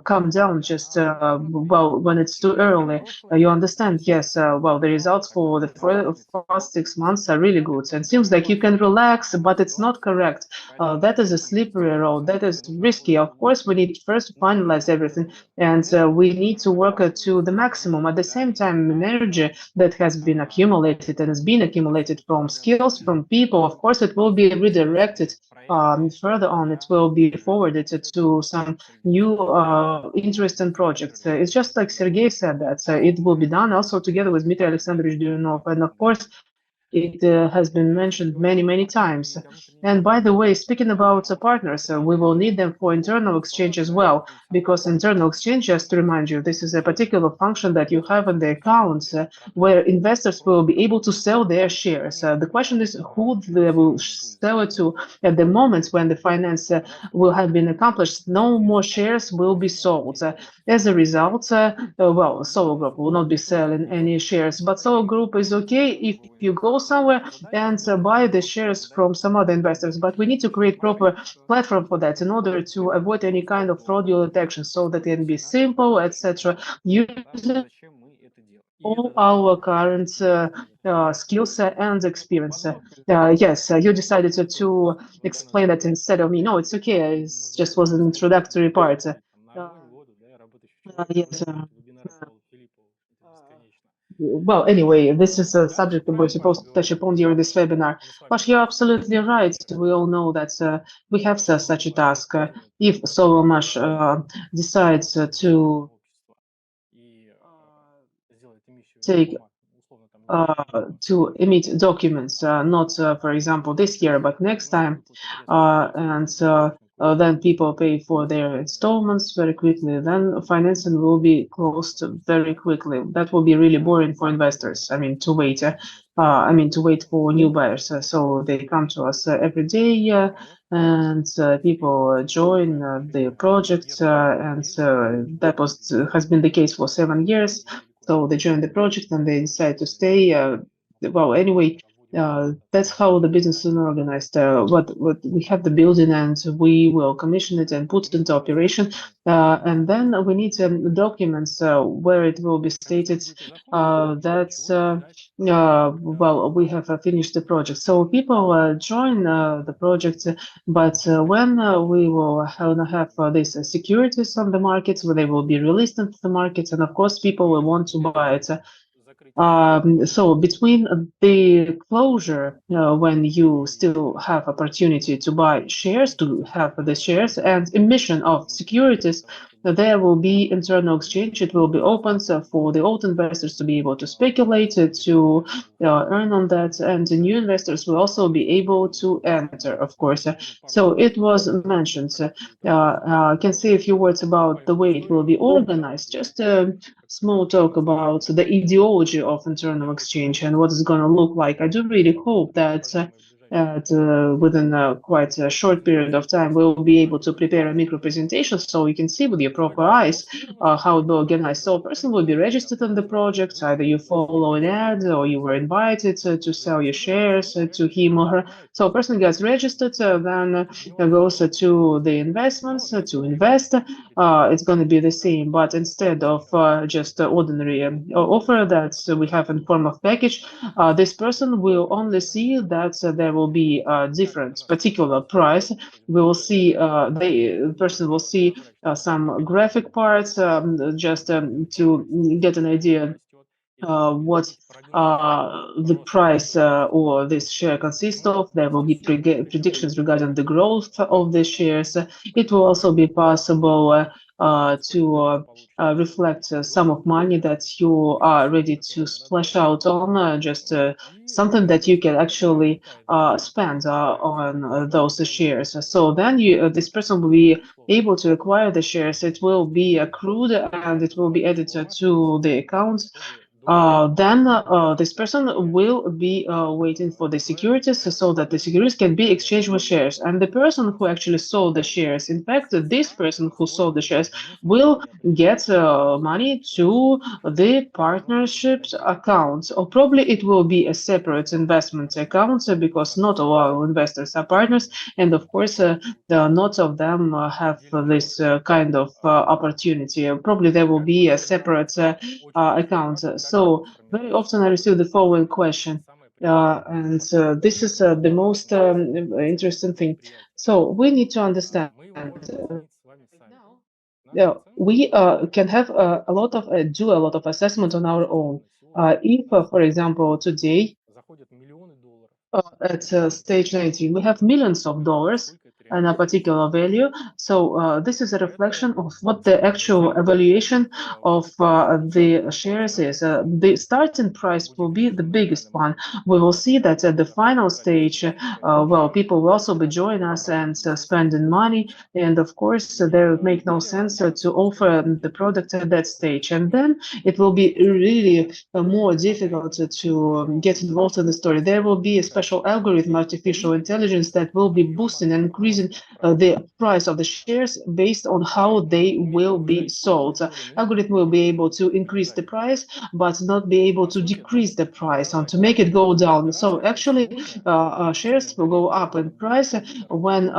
come down just when it's too early. You understand? Yes. Well, the results for the first 6 months are really good, and seems like you can relax, but it's not correct. That is a slippery road. That is risky. Of course, we need first to finalize everything, and we need to work to the maximum. At the same time, energy that has been accumulated and has been accumulated from skills, from people, of course, it will be redirected further on. It will be forwarded to some new interesting projects. It's just like Sergey said that it will be done also together with Dmitry Alexandrovich Duyunov, and of course, it has been mentioned many times. And by the way, speaking about partners, we will need them for internal exchange as well, because internal exchange, just to remind you, this is a particular function that you have in the accounts where investors will be able to sell their shares. The question is who they will sell it to at the moment when the finance will have been accomplished. No more shares will be sold. As a result, Solar Group will not be selling any shares, but Solar Group is okay if you go somewhere and buy the shares from some other investors. But we need to create proper platform for that in order to avoid any kind of fraudulent action, so that it can be simple, etc. Using all our current skills and experience. Yes, you decided to explain that instead of me. No, it's okay. It just was an introductory part. Yes. Well, anyway, this is a subject that we're supposed to touch upon during this webinar. But you're absolutely right. We all know that we have such a task. If Sovelmash decides to take to emit documents, not, for example, this year, but next time, and then people pay for their installments very quickly, then financing will be closed very quickly. That will be really boring for investors. I mean, to wait. To wait for new buyers. So they come to us every day, and people join the project, and that has been the case for 7 years. So they join the project and they decide to stay. Anyway, that's how the business is organized. What we have the building and we will commission it and put it into operation. And then we need documents where it will be stated that we have finished the project. So people join the project, but when we will have these securities on the markets, where they will be released into the markets, and of course people will want to buy it. So between the closure, when you still have opportunity to buy shares, to have the shares, and emission of securities, there will be internal exchange. It will be open for the old investors to be able to speculate, to earn on that, and the new investors will also be able to enter, of course. So it was mentioned. I can say a few words about the way it will be organized. Just small talk about the ideology of internal exchange and what it's going to look like. I do really hope that within quite a short period of time, we'll be able to prepare a micro presentation so you can see with your proper eyes how the organized. So a person will be registered on the project, either you follow an ad or you were invited to sell your shares to him or her. So a person gets registered, then goes to the investments to invest. It's going to be the same, but instead of just ordinary offer that we have in form of package, this person will only see that there will be a different particular price. We will see the person will see some graphic parts just to get an idea what the price or this share consists of. There will be predictions regarding the growth of the shares. It will also be possible to reflect some of money that you are ready to splash out on, just something that you can actually spend on those shares. So then this person will be able to acquire the shares. It will be accrued and it will be added to the account. Then this person will be waiting for the securities so that the securities can be exchanged with shares. And the person who actually sold the shares, in fact, this person who sold the shares will get money to the partnership's account, or probably it will be a separate investment account because not all our investors are partners, and of course, not of them have this kind of opportunity. Probably there will be a separate account. So very often I receive the following question, and this is the most interesting thing. So we need to understand now we can have a lot of do a lot of assessment on our own. If, for example, today at stage 19, we have millions of dollars and a particular value. So this is a reflection of what the actual evaluation of the shares is. The starting price will be the biggest one. We will see that at the final stage, well, people will also be joining us and spending money. And of course, there would make no sense to offer the product at that stage. And then it will be really more difficult to get involved in the story. There will be a special algorithm, artificial intelligence, that will be boosting and increasing the price of the shares based on how they will be sold. Algorithm will be able to increase the price, but not be able to decrease the price and to make it go down. So actually, shares will go up in price when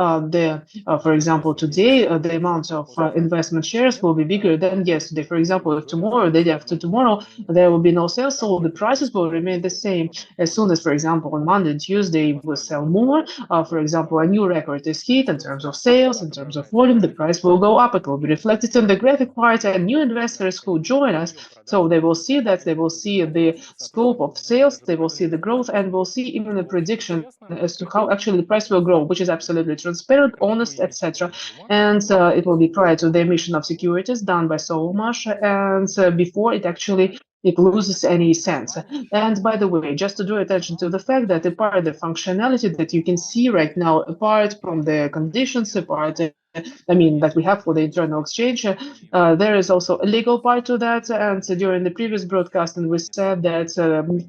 for example, today the amount of investment shares will be bigger than yesterday. For example, if tomorrow, the day after tomorrow, there will be no sales, so the prices will remain the same. As soon as, for example, on Monday and Tuesday we sell more, for example, a new record is hit in terms of sales, in terms of volume, the price will go up. It will be reflected in the graphic part, and new investors who join us, so they will see that, they will see the scope of sales, they will see the growth, and will see even a prediction as to how actually the price will grow, which is absolutely transparent, honest, etc. And it will be prior to the emission of securities done by Sovelmash, and before it loses any sense. And by the way, just to draw attention to the fact that apart of the functionality that you can see right now, apart from the conditions, apart that we have for the internal exchange, there is also a legal part to that. And during the previous broadcasting, we said that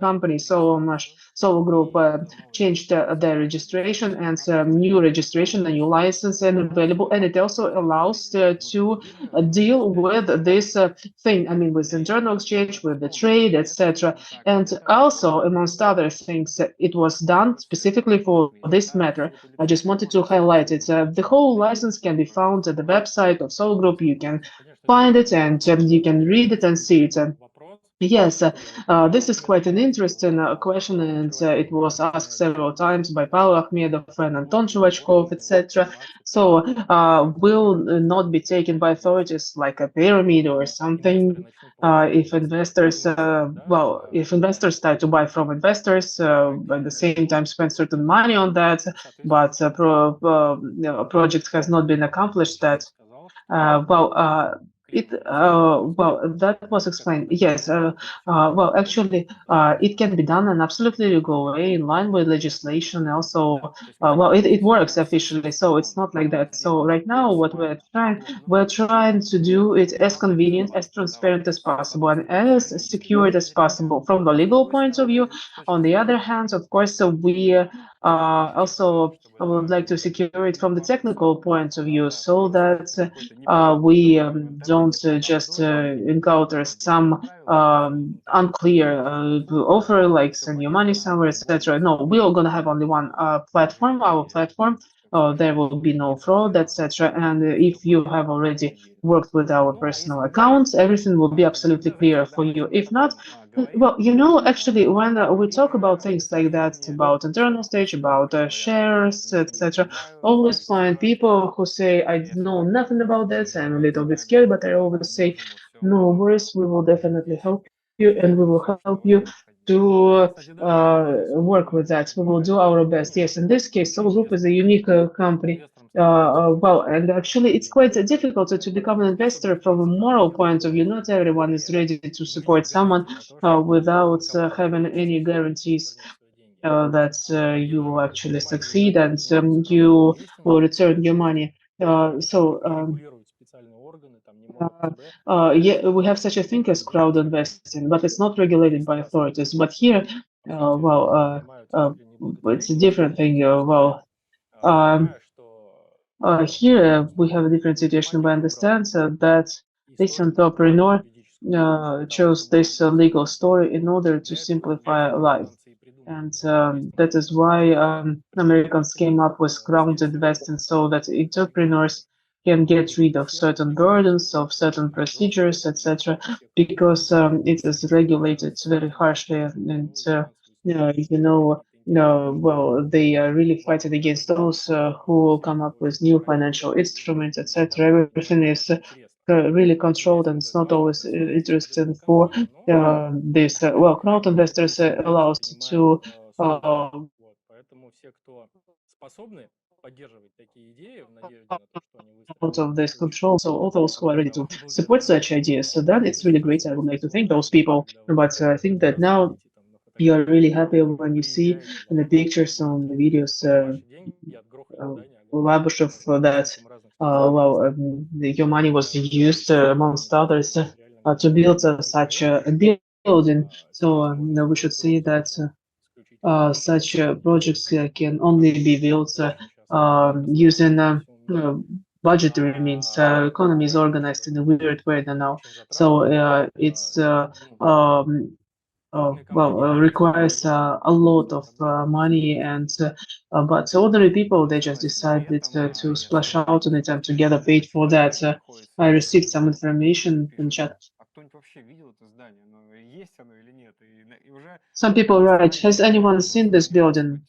company Sovelmash, SOLARGROUP changed their registration, and new registration, a new license and available, and it also allows to deal with this thing, with internal exchange, with the trade, etc. And also, amongst other things, it was done specifically for this matter. I just wanted to highlight it. The whole license can be found at the website of SOLARGROUP. You can find it and you can read it and see it. Yes, this is quite an interesting question, and it was asked several times by Pavel Akhmedov and Anton Chuvachkov, etc. So, will not be taken by authorities like a pyramid or something. If investors start to buy from investors, at the same time spend certain money on that, but project has not been accomplished that. That was explained. Yes. Actually, it can be done in absolutely legal way, in line with legislation. Also, it works officially, so it's not like that. So right now, what we're trying to do it as convenient, as transparent as possible, and as secured as possible from the legal point of view. On the other hand, of course, we Also, I would like to secure it from the technical point of view so that we don't just encounter some unclear offer like send your money somewhere, etc. No, we are going to have only one platform, our platform. There will be no fraud, etc. And if you have already worked with our personal accounts, everything will be absolutely clear for you. If not, well, actually, when we talk about things like that, about internal stage, about shares, etc., always find people who say, I know nothing about this, I'm a little bit scared, but I always say, no worries, we will definitely help you, and we will help you to work with that. We will do our best. Yes, in this case, Sol Group is a unique company. Well, and actually, it's quite difficult to become an investor from a moral point of view. Not everyone is ready to support someone without having any guarantees that you will actually succeed and you will return your money. Yeah, we have such a thing as crowd investing, but it's not regulated by authorities. But here, it's a different thing. Here we have a different situation. We understand that this entrepreneur chose this legal story in order to simplify life. And that is why Americans came up with ground investing so that entrepreneurs can get rid of certain burdens, of certain procedures, etc., because it is regulated very harshly. And, well, they are really fighting against those who come up with new financial instruments, etc. Everything is really controlled, and it's not always interesting for this. Well, crowd investors allows to out of this control. So all those who are ready to support such ideas, so that it's really great. I would like to thank those people. But I think that now you are really happy when you see in the pictures on the videos Labushev that your money was used amongst others to build such a building. So we should say that such projects can only be built using budgetary means. Economy is organized in a weird way now, so it's requires a lot of money, and but ordinary people, they just decided to splash out on it and together paid for that. I received some information in chat. Some people write, has anyone seen this building?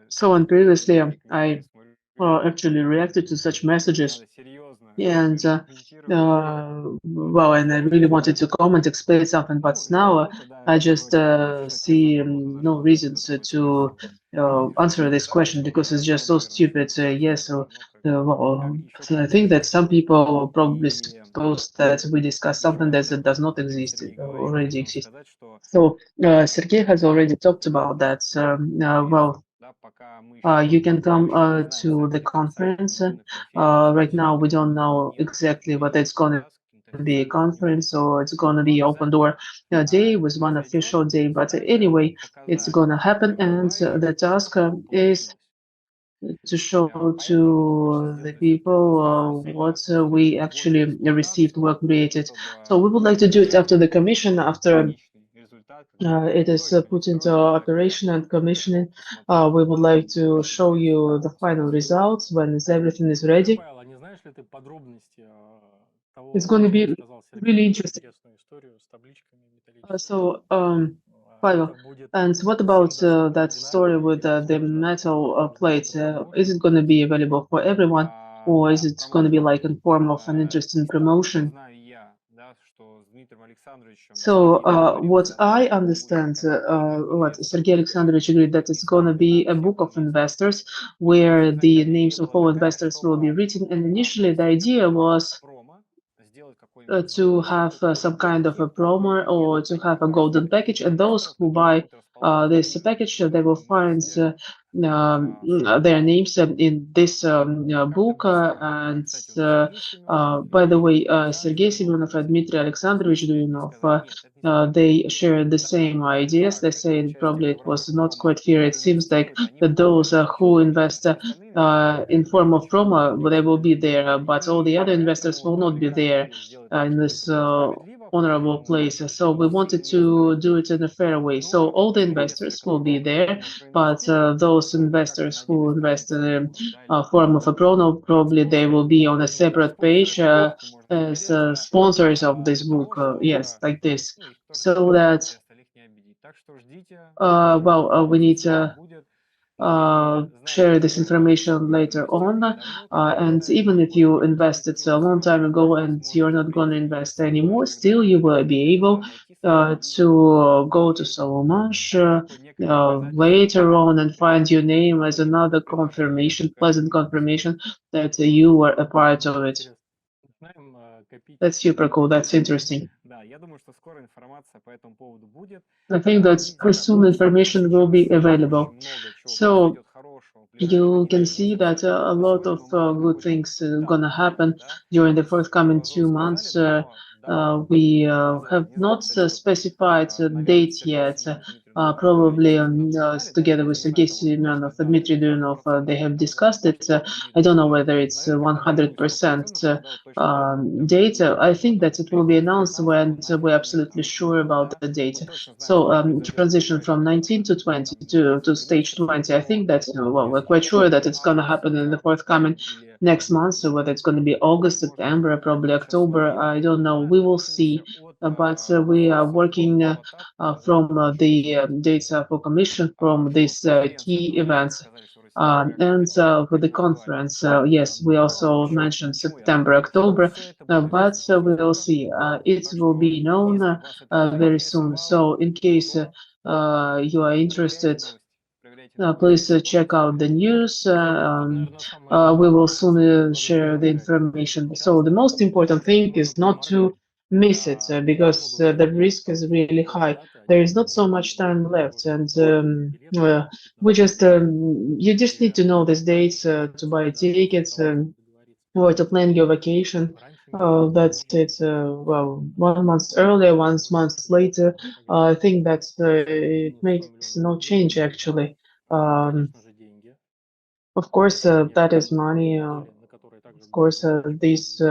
So, and previously I actually reacted to such messages, and well, and I really wanted to comment, explain something, but now I just see no reasons to answer this question because it's just so stupid. Yes, so I think that some people probably suppose that we discuss something that does not exist, already exists. So Sergey has already talked about that. Well, you can come to the conference. Right now, we don't know exactly what it's going to be a conference or it's going to be open door day with one official day. But anyway, it's going to happen. And the task is to show to the people what we actually received, work created. So we would like to do it after the commission, after it is put into operation and commissioning. We would like to show you the final results when everything is ready. It's going to be really interesting. Pavel, and what about that story with the metal plate? Is it going to be available for everyone, or is it going to be like in form of an interesting promotion? So what I understand, what Sergey Alexandrovich agreed, that it's going to be a book of investors where the names of all investors will be written. And initially the idea was to have some kind of a promo or to have a golden package, and those who buy this package, they will find their names in this book. And by the way, Sergey Semyonov and Dmitry Alexandrovich Duyunov, they share the same ideas. They say probably it was not quite fair. It seems like that those who invest in form of promo, they will be there, but all the other investors will not be there in this honorable place. So we wanted to do it in a fair way. So all the investors will be there, but those investors who invest in a form of a promo, probably they will be on a separate page as sponsors of this book. Yes, like this. So that we need to share this information later on. And even if you invested a long time ago and you're not going to invest anymore, still you will be able to go to Sovelmash later on and find your name as another confirmation, pleasant confirmation that you were a part of it. That's super cool. That's interesting. I think that soon information will be available. So you can see that a lot of good things gonna happen during the forthcoming 2 months. We have not specified a date yet. Probably together with Sergey Semyonov and Dmitry Duyunov, they have discussed it. I don't know whether it's 100% date. I think that it will be announced when we're absolutely sure about the date. So transition from 19 to 20 to stage 20. I think that we're quite sure that it's going to happen in the forthcoming next month. So whether it's going to be August, September, probably October, I don't know. We will see. But we are working from the data for commission from these key events. And with the conference, yes, we also mentioned September, October, but we will see. It will be known very soon. So in case you are interested, please check out the news. We will soon share the information. So the most important thing is not to miss it because the risk is really high. There is not so much time left, and we just you just need to know these dates to buy tickets or to plan your vacation. That's it. Well, 1 month earlier, 1 month later. I think that it makes no change actually. Of course, that is money. Of course, these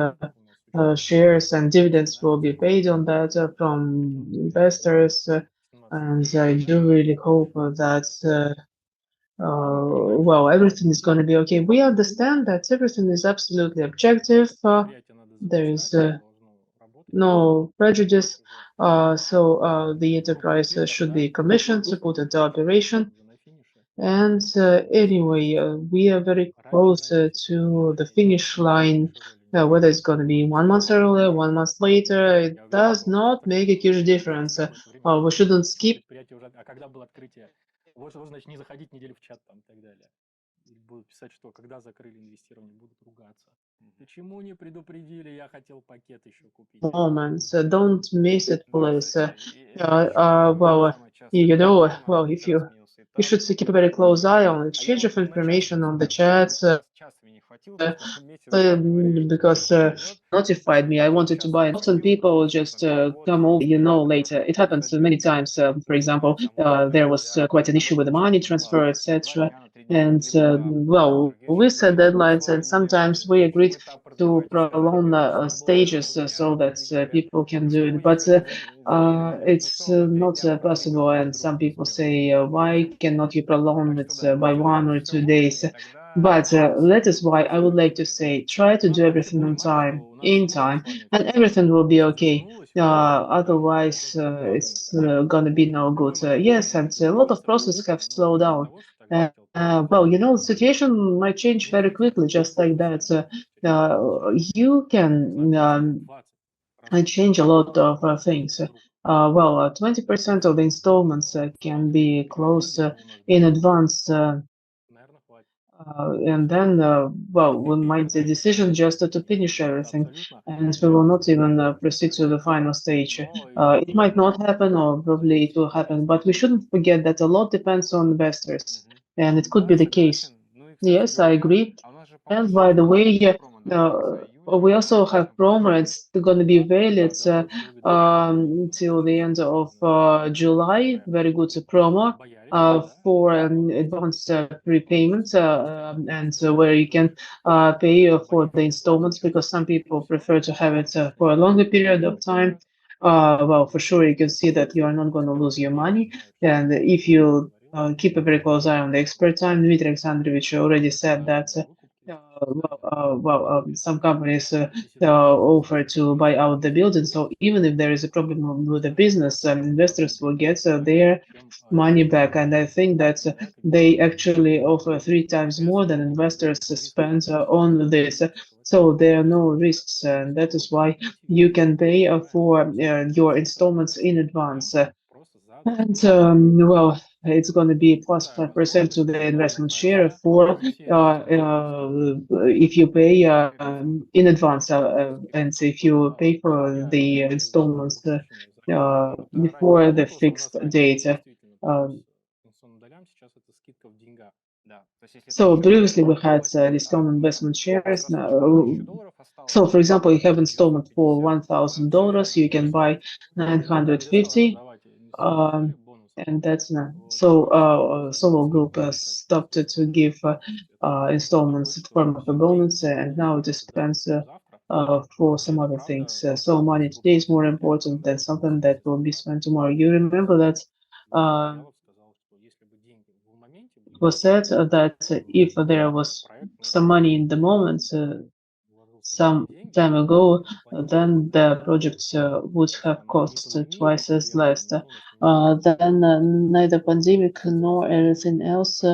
shares and dividends will be paid on that from investors, and I do really hope that everything is going to be okay. We understand that everything is absolutely objective. There is no prejudice, so the enterprise should be commissioned to put into operation. And anyway, we are very close to the finish line. Whether it's going to be 1 month earlier, 1 month later, it does not make a huge difference. We shouldn't skip. Будут писать, что когда закрыли инвестирование, будут ругаться. Почему не предупредили? Я хотел пакет еще купить. Moments, don't miss it, please. If you should keep a very close eye on exchange of information on the chats. Because notified me, I wanted to buy. Often people just come over, later. It happens many times. For example, there was quite an issue with the money transfer, etc. And we set deadlines, and sometimes we agreed to prolong stages so that people can do it. But it's not possible. And some people say, why cannot you prolong it by 1 or 2 days? But that is why I would like to say, try to do everything on time, in time, and everything will be okay. Otherwise, it's gonna be no good. Yes, and a lot of processes have slowed down. The situation might change very quickly, just like that. You can change a lot of things. 20% of the installments can be closed in advance. And then, we made the decision just to finish everything, and we will not even proceed to the final stage. It might not happen, or probably it will happen, but we shouldn't forget that a lot depends on investors, and it could be the case. Yes, I agree. And by the way, we also have promo. It's going to be valid till the end of July. Very good promo for advance prepayment, and where you can pay for the installments, because some people prefer to have it for a longer period of time. For sure, you can see that you are not going to lose your money. And if you keep a very close eye on the expert time, Dmitry Alexandrovich already said that some companies offer to buy out the building. So even if there is a problem with the business, investors will get their money back. And I think that they actually offer 3 times more than investors spend on this. So there are no risks, and that is why you can pay for your installments in advance. And it's going to be plus 5% to the investment share for if you pay in advance, and if you pay for the installments before the fixed date. So previously we had discount investment shares. Now, so for example, you have installment for $1,000, you can buy 950. And that's not so. Solar Group stopped to give installments in form of a bonus, and now it depends for some other things. So money today is more important than something that will be spent tomorrow. You remember that it was said that if there was some money in the moment some time ago, then the project would have cost twice as less. Then neither pandemic nor anything else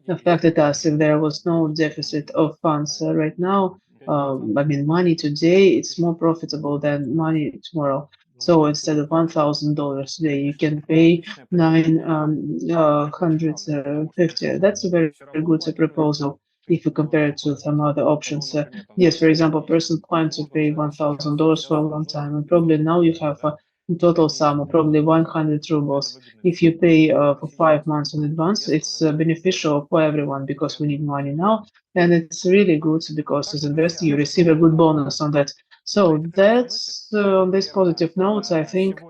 affected us if there was no deficit of funds. Right now, money today it's more profitable than money tomorrow. So instead of $1,000 today, you can pay 950. That's a very, very good proposal if you compare it to some other options. Yes, for example, a person planned to pay $1,000 for a long time, and probably now you have a total sum of probably 100 rubles. If you pay for 5 months in advance, it's beneficial for everyone because we need money now, and it's really good because as an investor you receive a good bonus on that. So that's on this positive note, I think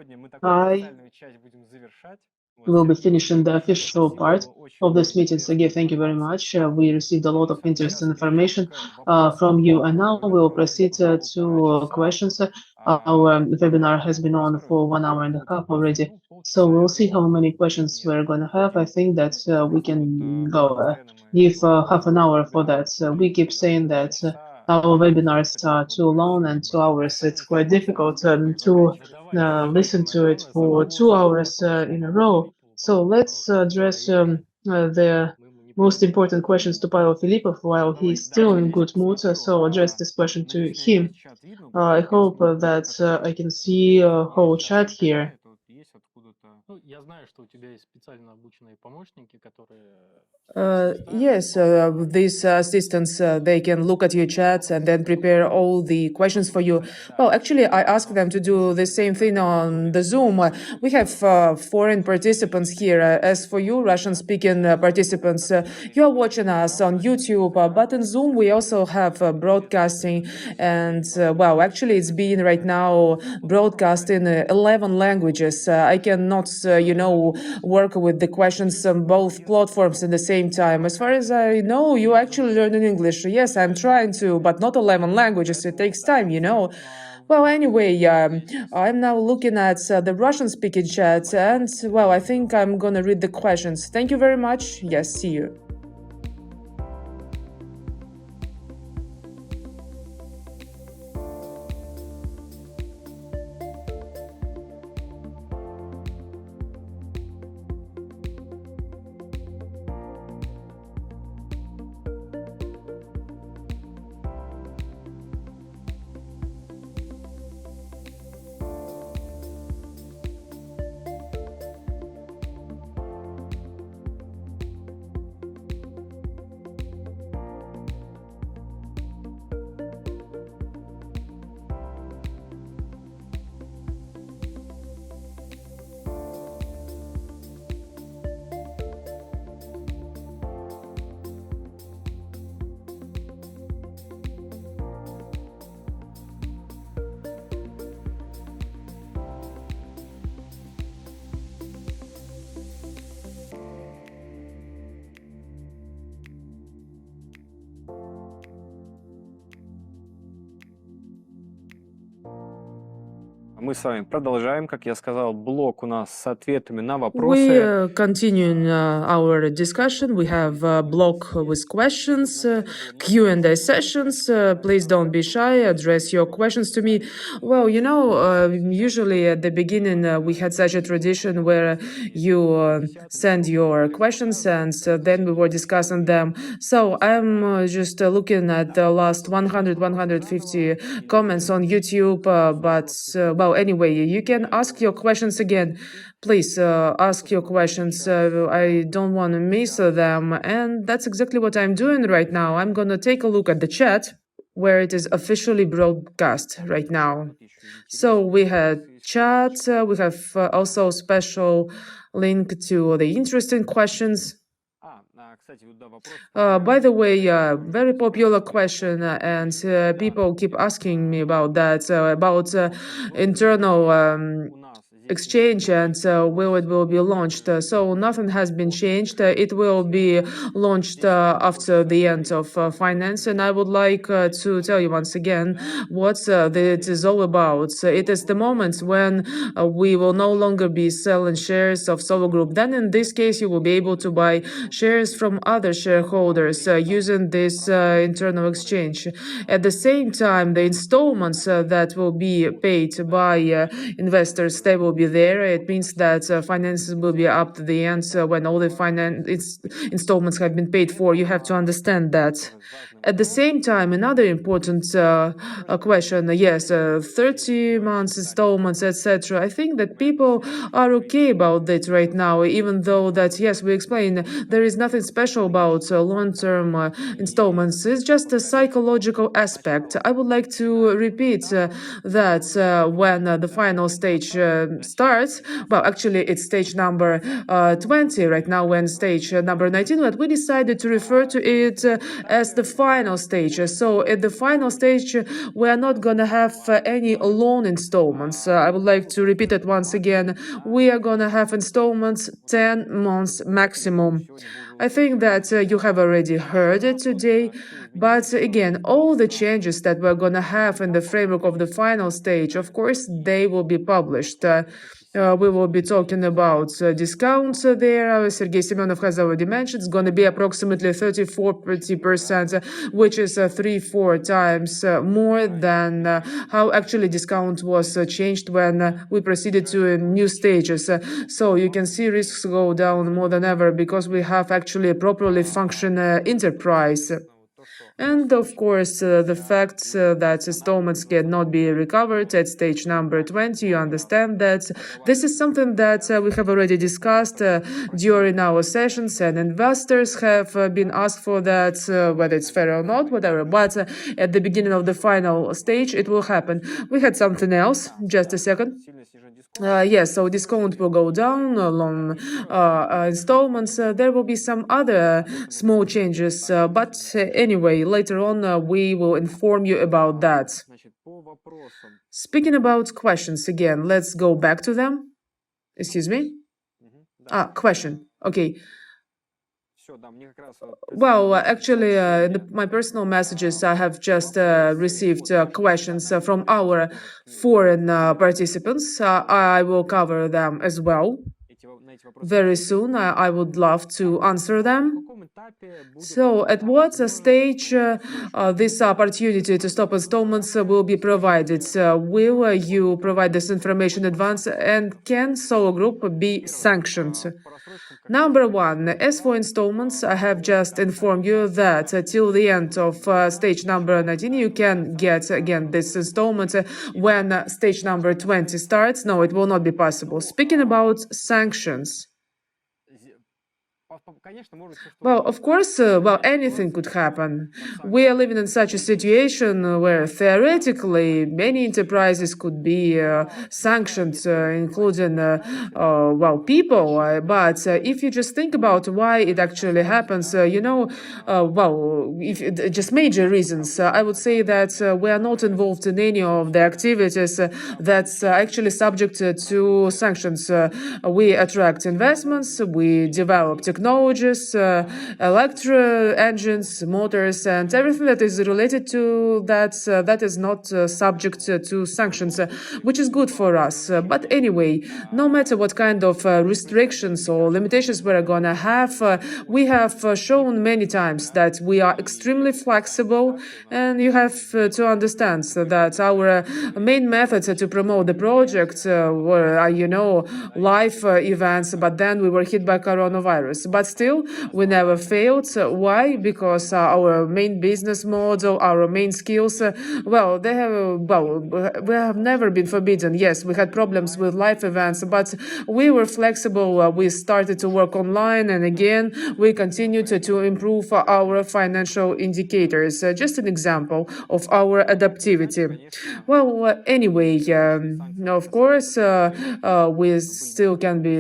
I will be finishing the official part of this meeting. Sergey, thank you very much. We received a lot of interesting information from you, and now we will proceed to questions. Our webinar has been on for 1.5 hours already, so we'll see how many questions we're going to have. I think that we can go give half an hour for that. We keep saying that our webinars are too long, and 2 hours it's quite difficult to listen to it for 2 hours in a row. So let's address the most important questions to Pavel Filippov while he's still in good mood. So address this question to him. I hope that I can see a whole chat here. Yes, these assistants, they can look at your chats and then prepare all the questions for you. Well, actually, I asked them to do the same thing on the Zoom. We have foreign participants here. As for you, Russian-speaking participants, you are watching us on YouTube, but in Zoom we also have broadcasting. And, actually, it's being right now broadcast in 11 languages. I cannot, work with the questions on both platforms at the same time. As far as I know, you actually learn in English. Yes, I'm trying to, but not 11 languages. It takes time, Well, anyway, I'm now looking at the Russian-speaking chat, and, I think I'm gonna read the questions. Thank you very much. Yes, see you. Мы с вами продолжаем, как я сказал, блок у нас с ответами на We вопросы. continue our discussion. We have a block with questions, Q&A sessions. Please don't be shy. Address your questions to me. Well, you know, usually at the beginning we had such a tradition where you send your questions and then we were discussing them. So I'm just looking at the last 100, 150 comments on YouTube. But well, anyway, you can ask your questions again. Please ask your questions. I don't want to miss them. And that's exactly what I'm doing right now. I'm going to take a look at the chat where it is officially broadcast right now. So we had chat. We have also special link to the interesting questions. By the way, very popular question, and people keep asking me about that, about internal exchange and will it will be launched. So nothing has been changed. It will be launched after the end of finance, and I would like to tell you once again what it is all about. It is the moment when we will no longer be selling shares of SOLARGROUP. Then in this case you will be able to buy shares from other shareholders using this internal exchange. At the same time, the installments that will be paid by investors, they will be there. It means that finances will be up to the end when all the installments have been paid for. You have to understand that. At the same time, another important question, yes, 30 months installments, etc. I think that people are okay about that right now, even though that, yes, we explain there is nothing special about long-term installments. It's just a psychological aspect. I would like to repeat that when the final stage starts, well, actually it's stage number 20 right now, when stage number 19, but we decided to refer to it as the final stage. So at the final stage, we are not going to have any loan installments. I would like to repeat it once again. We are going to have installments 10 months maximum. I think that you have already heard it today, but again, all the changes that we're going to have in the framework of the final stage, of course, they will be published. We will be talking about discounts there. Sergey Semyonov has already mentioned it's going to be approximately 34%, which is 3-4 times more than how actually discount was changed when we proceeded to new stages. So you can see risks go down more than ever because we have actually a properly functioning enterprise. And of course, the fact that installments cannot be recovered at stage number 20, you understand that this is something that we have already discussed during our sessions, and investors have been asked for that, whether it's fair or not, whatever. But at the beginning of the final stage, it will happen. We had something else. Just a second. Yes, so discount will go down along installments. There will be some other small changes, but anyway, later on we will inform you about that. Speaking about questions again, let's go back to them. Excuse me? Question. Okay. Well, actually, in my personal messages, I have just received questions from our foreign participants. I will cover them as well very soon. I would love to answer them. So, at what stage this opportunity to stop installments will be provided? Will you provide this information in advance, and can SOLARGROUP be sanctioned? Number one, as for installments, I have just informed you that till the end of stage number 19, you can get again this installment when stage number 20 starts. No, it will not be possible. Speaking about sanctions. Well, of course, anything could happen. We are living in such a situation where theoretically many enterprises could be sanctioned, including, people. But if you just think about why it actually happens, if just major reasons, I would say that we are not involved in any of the activities that's actually subject to sanctions. We attract investments, we develop technology, technologies, electro engines, motors, and everything that is related to that that is not subject to sanctions, which is good for us. But anyway, no matter what kind of restrictions or limitations we're gonna have, we have shown many times that we are extremely flexible, and you have to understand that our main methods to promote the project were, live events, but then we were hit by coronavirus. But still, we never failed. Why? Because our main business model, our main skills, we have never been forbidden. Yes, we had problems with live events, but we were flexible. We started to work online, and again, we continued to improve our financial indicators. Just an example of our adaptivity. Well, anyway, of course, we still can be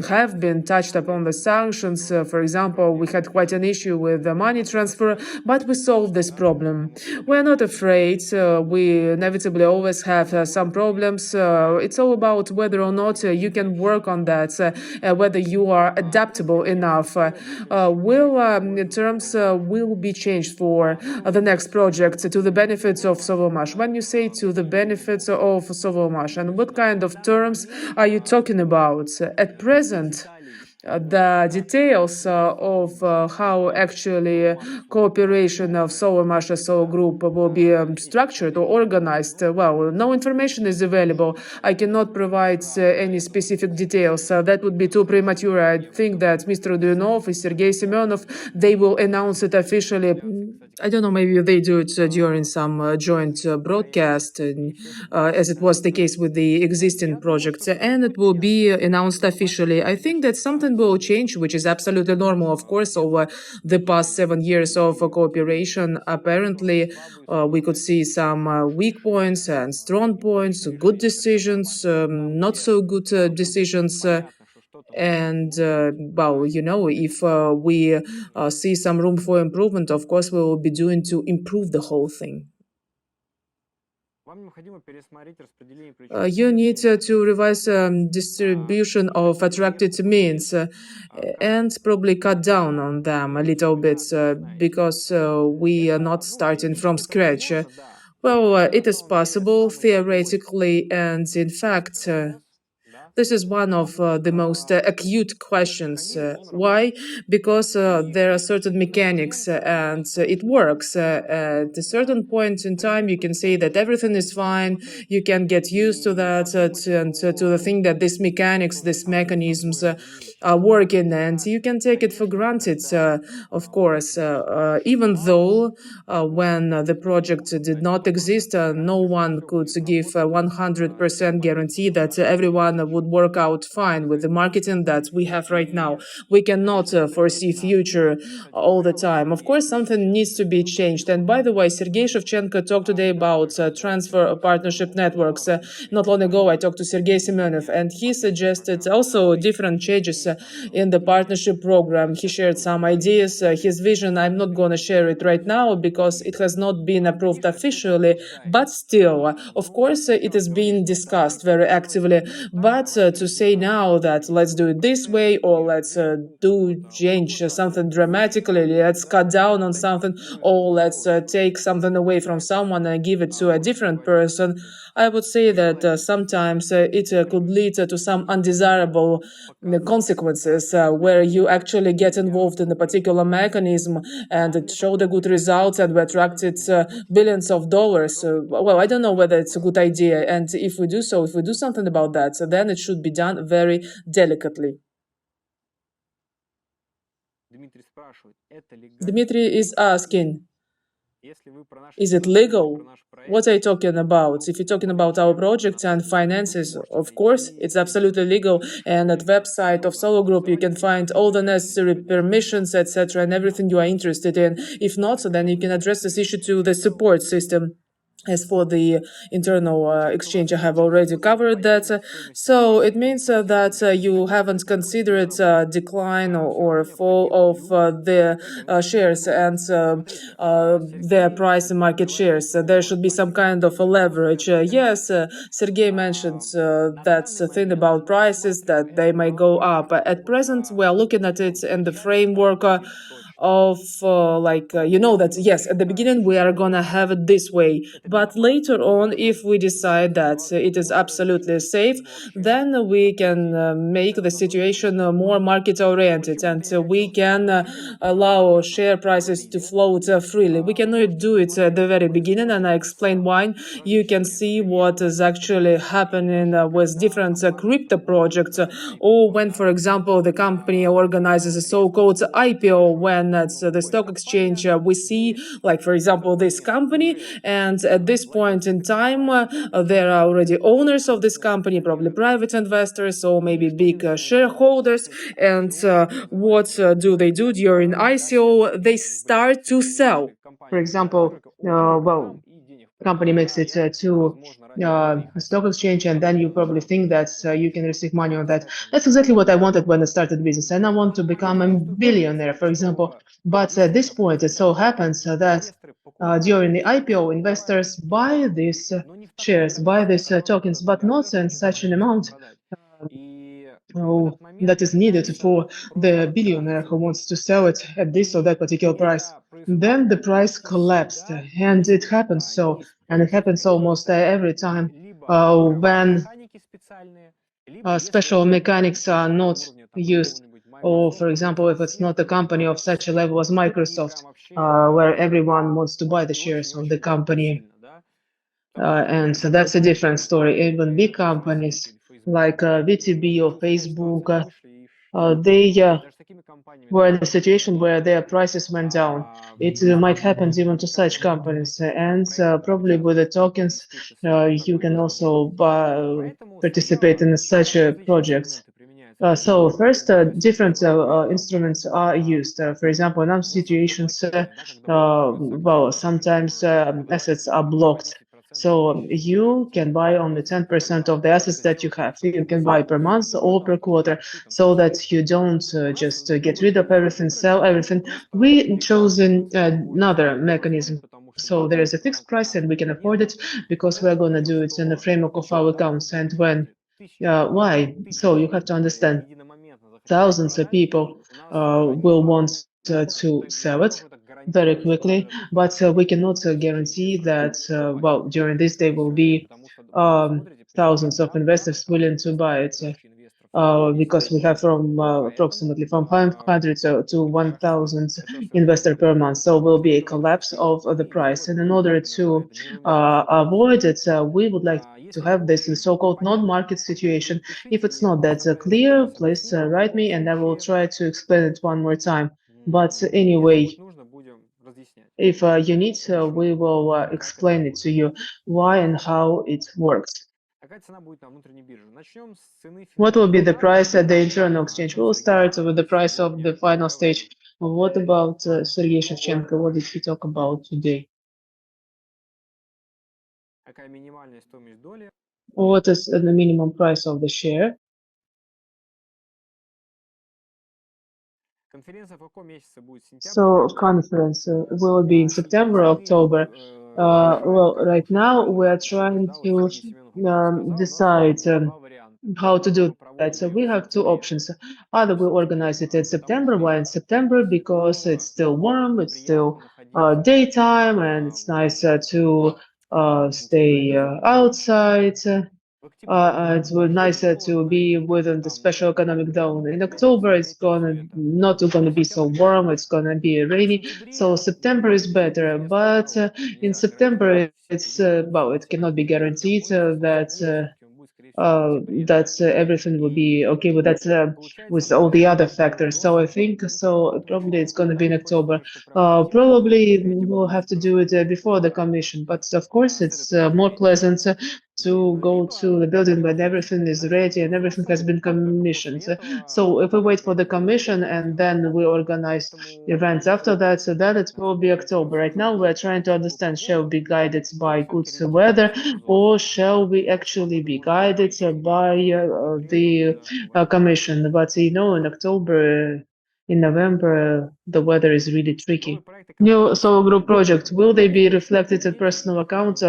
have been touched upon the sanctions. For example, we had quite an issue with the money transfer, but we solved this problem. We're not afraid. We inevitably always have some problems. It's all about whether or not you can work on that, whether you are adaptable enough. Terms will be changed for the next project to the benefits of Sovelmash. When you say to the benefits of Sovelmash, and what kind of terms are you talking about? At present, the details of how actually cooperation of Sovelmash Group will be structured or organized, no information is available. I cannot provide any specific details. That would be too premature. I think that Mr. Duyunov and Sergey Semyonov, they will announce it officially. I don't know, maybe they do it during some joint broadcast, as it was the case with the existing projects, and it will be announced officially. I think that something will change, which is absolutely normal, of course, over the past 7 years of cooperation. Apparently, we could see some weak points and strong points, good decisions, not so good decisions. And if we see some room for improvement, of course, we will be doing to improve the whole thing. You need to revise distribution of attracted means and probably cut down on them a little bit because we are not starting from scratch. It is possible theoretically, and in fact, this is one of the most acute questions. Why? Because there are certain mechanics and it works. At a certain point in time, you can say that everything is fine. You can get used to that and to the thing that these mechanics, these mechanisms are working, and you can take it for granted, of course, even though when the project did not exist, no one could give a 100% guarantee that everyone would work out fine with the marketing that we have right now. We cannot foresee future all the time. Of course, something needs to be changed. And by the way, Sergey Shevchenko talked today about transfer partnership networks. Not long ago, I talked to Sergey Semyonov, and he suggested also different changes in the partnership program. He shared some ideas, his vision. I'm not going to share it right now because it has not been approved officially, but still, of course, it is being discussed very actively. But to say now that let's do it this way, or let's change something dramatically, let's cut down on something, or let's take something away from someone and give it to a different person, I would say that sometimes it could lead to some undesirable consequences where you actually get involved in a particular mechanism and it showed a good results and we attracted billions of dollars. I don't know whether it's a good idea. And if we do something about that, then it should be done very delicately. Dmitry is asking, is it legal? What are you talking about? If you're talking about our projects and finances, of course, it's absolutely legal. And at the website of SOLARGROUP, you can find all the necessary permissions, etc., and everything you are interested in. If not, then you can address this issue to the support system. As for the internal exchange, I have already covered that. So it means that you haven't considered decline or fall of the shares and their price in market shares. There should be some kind of a leverage. Yes, Sergey mentioned that thing about prices, that they may go up. At present, we are looking at it in the framework of that yes, at the beginning we are gonna have it this way, but later on, if we decide that it is absolutely safe, then we can make the situation more market oriented, and we can allow share prices to float freely. We cannot do it at the very beginning, and I explain why. You can see what is actually happening with different crypto projects, or when, for example, the company organizes a so-called IPO, when at the stock exchange we see, like, for example, this company, and at this point in time there are already owners of this company, probably private investors or maybe big shareholders, and what do they do during ICO? They start to sell. For example, company makes it to a stock exchange, and then you probably think that you can receive money on that. That's exactly what I wanted when I started business, and I want to become a billionaire, for example. But at this point, it so happens that during the IPO, investors buy these shares, buy these tokens, but not in such an amount that is needed for the billionaire who wants to sell it at this or that particular price. Then the price collapsed, and it happens so, and it happens almost every time when special mechanics are not used. Or, for example, if it's not a company of such a level as Microsoft, where everyone wants to buy the shares of the company. And so that's a different story. Even big companies like VTB or Facebook, they were in a situation where their prices went down. It might happen even to such companies. And probably with the tokens, you can also participate in such projects. So first, different instruments are used. For example, in some situations, sometimes assets are blocked. So you can buy only 10% of the assets that you have. You can buy per month or per quarter, so that you don't just get rid of everything, sell everything. We chosen another mechanism. So there is a fixed price, and we can afford it because we're going to do it in the framework of our accounts. And when why? So you have to understand, thousands of people will want to sell it very quickly, but we cannot guarantee that, during this day will be thousands of investors willing to buy it. Because we have from approximately from 500 to 1,000 investor per month. So will be a collapse of the price. And in order to avoid it, we would like to have this so-called non-market situation. If it's not that clear, please write me and I will try to explain it one more time. But anyway, if you need, we will explain it to you why and how it works. What will be the price at the internal exchange? We'll start with the price of the final stage. What about Sergey Shevchenko? What did he talk about today? What is the minimum price of the share? So conference will be in September, October. Well, right now we are trying to decide how to do that. So we have two options. Either we organize it in September. Why in September? Because it's still warm, it's still daytime, and it's nice to stay outside. It's nicer to be within the special economic zone. In October, it's not gonna be so warm. It's gonna be rainy. So September is better. But in September, it's it cannot be guaranteed that everything will be okay with that, with all the other factors. So I think probably it's going to be in October. Probably we'll have to do it before the commission, but of course it's more pleasant to go to the building when everything is ready and everything has been commissioned. So if we wait for the commission and then we organize events after that, so then it will be October. Right now we're trying to understand, shall we be guided by good weather or shall we actually be guided by the commission? But in October, in November, the weather is really tricky. New solo group project, will they be reflected in personal accounts?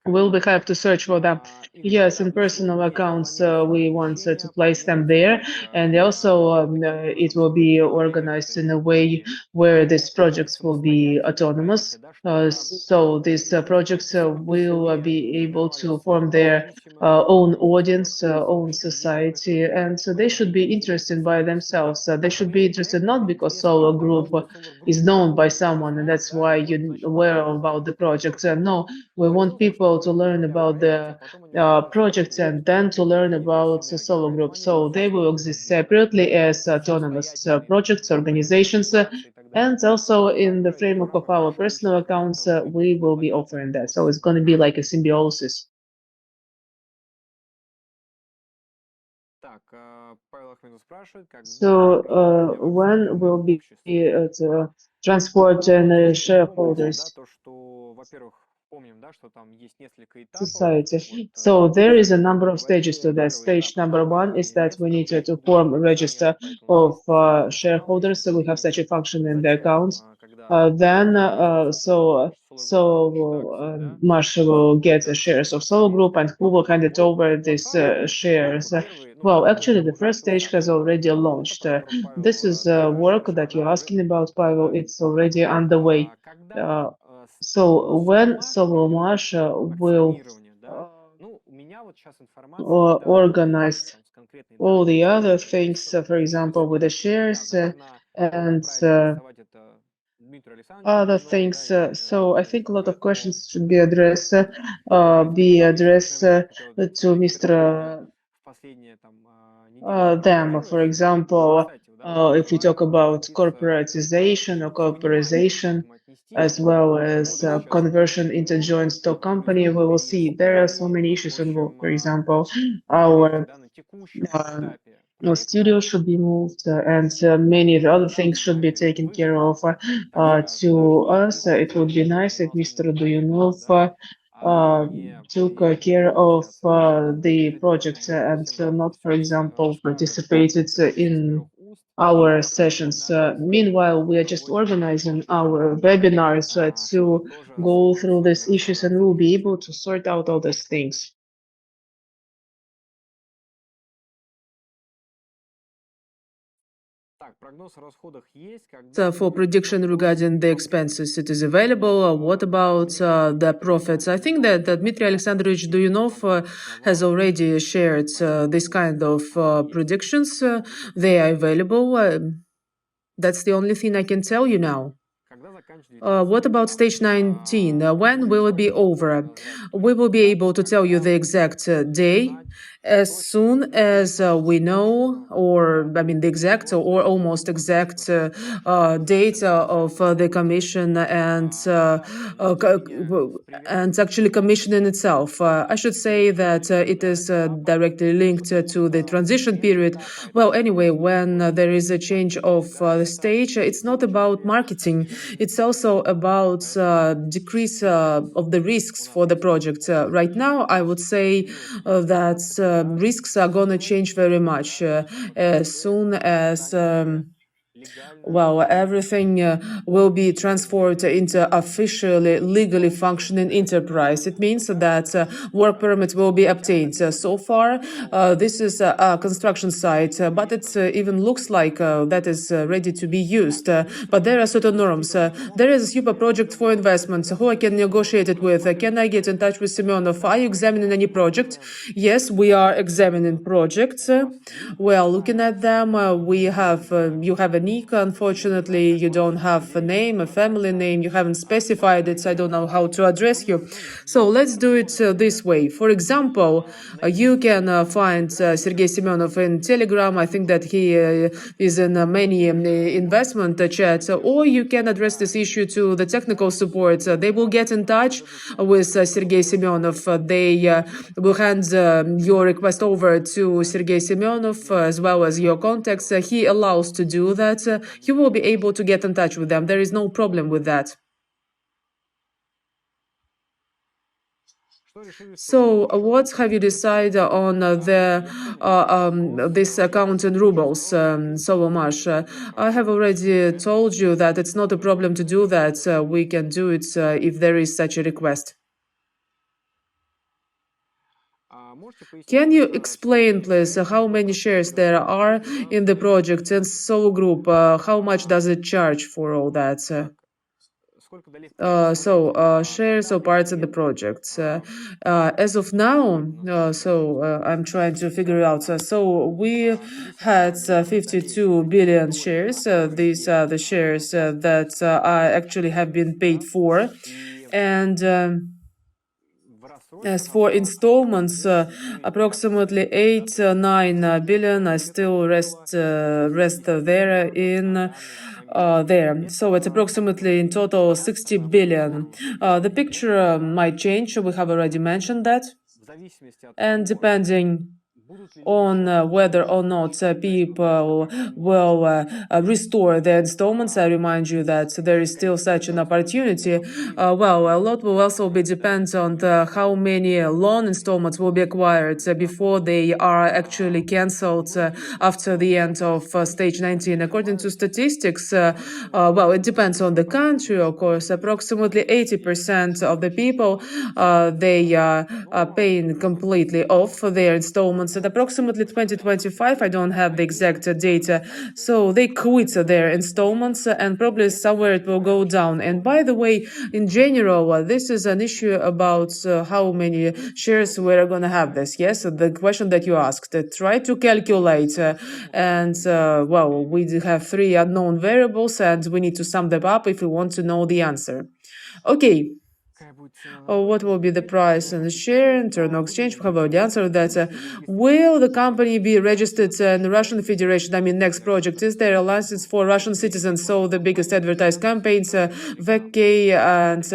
Will we have to search for them? Yes, in personal accounts, we want to place them there. And also, it will be organized in a way where these projects will be autonomous. So these projects will be able to form their own audience, own society, and so they should be interested by themselves. They should be interested not because Solar Group is known by someone and that's why you're aware about the project. No, we want people to learn about the projects and then to learn about Solar Group. So they will exist separately as autonomous projects, organizations, and also in the framework of our personal accounts, we will be offering that. So it's going to be like a symbiosis. So when will be the transport and shareholders society? So there is a number of stages to that. Stage number one is that we need to form a register of shareholders. So we have such a function in the accounts. Then Masha will get the shares of Solar Group and who will hand it over these shares. Well, actually, the first stage has already launched. This is work that you're asking about, Pavel. It's already underway. So when Sovelmash will organize all the other things, for example, with the shares and other things. So I think a lot of questions should be addressed to Mr. Them. For example, if we talk about corporatization or corporization, as well as conversion into joint stock company, we will see there are so many issues involved. For example, our studio should be moved and many of the other things should be taken care of. To us, it would be nice if Mr. Duyunov took care of the project and not, for example, participated in our sessions. Meanwhile, we are just organizing our webinars to go through these issues and we'll be able to sort out all these things. So for prediction regarding the expenses, it is available. What about the profits? I think that Dmitry Alexandrovich Duyunov has already shared this kind of predictions. They are available. That's the only thing I can tell you now. What about stage 19? When will it be over? We will be able to tell you the exact day as soon as we know, the exact or almost exact date of the commission and actually commissioning itself. I should say that it is directly linked to the transition period. Well, anyway, when there is a change of the stage, it's not about marketing. It's also about decrease of the risks for the project. Right now, I would say that risks are going to change very much as soon as everything will be transformed into officially, legally functioning enterprise. It means that work permit will be obtained. So far, this is a construction site, but it even looks like that is ready to be used. But there are certain norms. There is a super project for investments. Who I can negotiate it with? Can I get in touch with Semyonov? Are you examining any project? Yes, we are examining projects. We are looking at them. You have a unique. Unfortunately, you don't have a name, a family name. You haven't specified it. So I don't know how to address you. So let's do it this way. For example, you can find Sergey Semyonov in Telegram. I think that he is in many investment chats. Or you can address this issue to the technical support. They will get in touch with Sergey Semyonov. They will hand your request over to Sergey Semyonov as well as your contacts. He allows to do that. You will be able to get in touch with them. There is no problem with that. So, what have you decided on this account in rubles, Sovelmash? I have already told you that it's not a problem to do that. We can do it if there is such a request. Can you explain, please, how many shares there are in the project and SOLARGROUP? How much does it charge for all that? Shares or parts in the project. As of now, I'm trying to figure out. So we had 52 billion shares. These are the shares that actually have been paid for. And as for installments, approximately 8-9 billion are still rest there in there. So it's approximately in total 60 billion. The picture might change. We have already mentioned that. And depending on whether or not people will restore their installments. I remind you that there is still such an opportunity. A lot will also be depends on how many loan installments will be acquired before they are actually cancelled after the end of stage 19. According to statistics, it depends on the country, of course. Approximately 80% of the people, they are paying completely off their installments. At approximately 2025, I don't have the exact data, so they quit their installments and probably somewhere it will go down. And by the way, in general, this is an issue about how many shares we're going to have this. Yes, the question that you asked, try to calculate we do have 3 unknown variables and we need to sum them up if we want to know the answer. Okay. What will be the price and the share in internal exchange? We have already answered that. Will the company be registered in the Russian Federation? I mean, next project, is there a license for Russian citizens? So the biggest advertised campaigns, VK and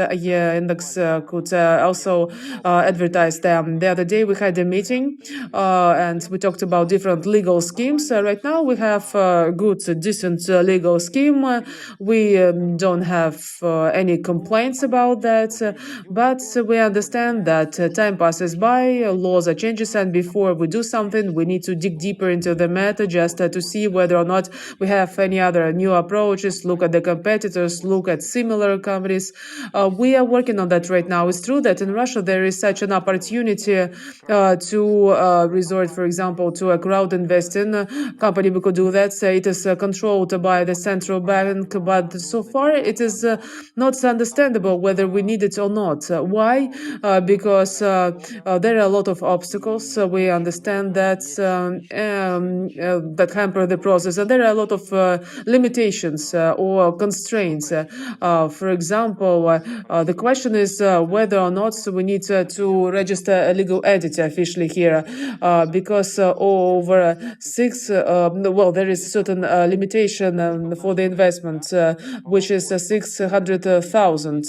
Index could also advertise them. The other day we had a meeting and we talked about different legal schemes. Right now we have a good, decent legal scheme. We don't have any complaints about that. But we understand that time passes by, laws are changes, and before we do something, we need to dig deeper into the matter just to see whether or not we have any other new approaches, look at the competitors, look at similar companies. We are working on that right now. It's true that in Russia there is such an opportunity to resort, for example, to a crowd investing company. We could do that. It is controlled by the central bank, but so far it is not understandable whether we need it or not. Why? Because there are a lot of obstacles. We understand that that hamper the process, and there are a lot of limitations or constraints. For example, the question is whether or not we need to register a legal entity officially here, because over there is certain limitation for the investment, which is 600,000.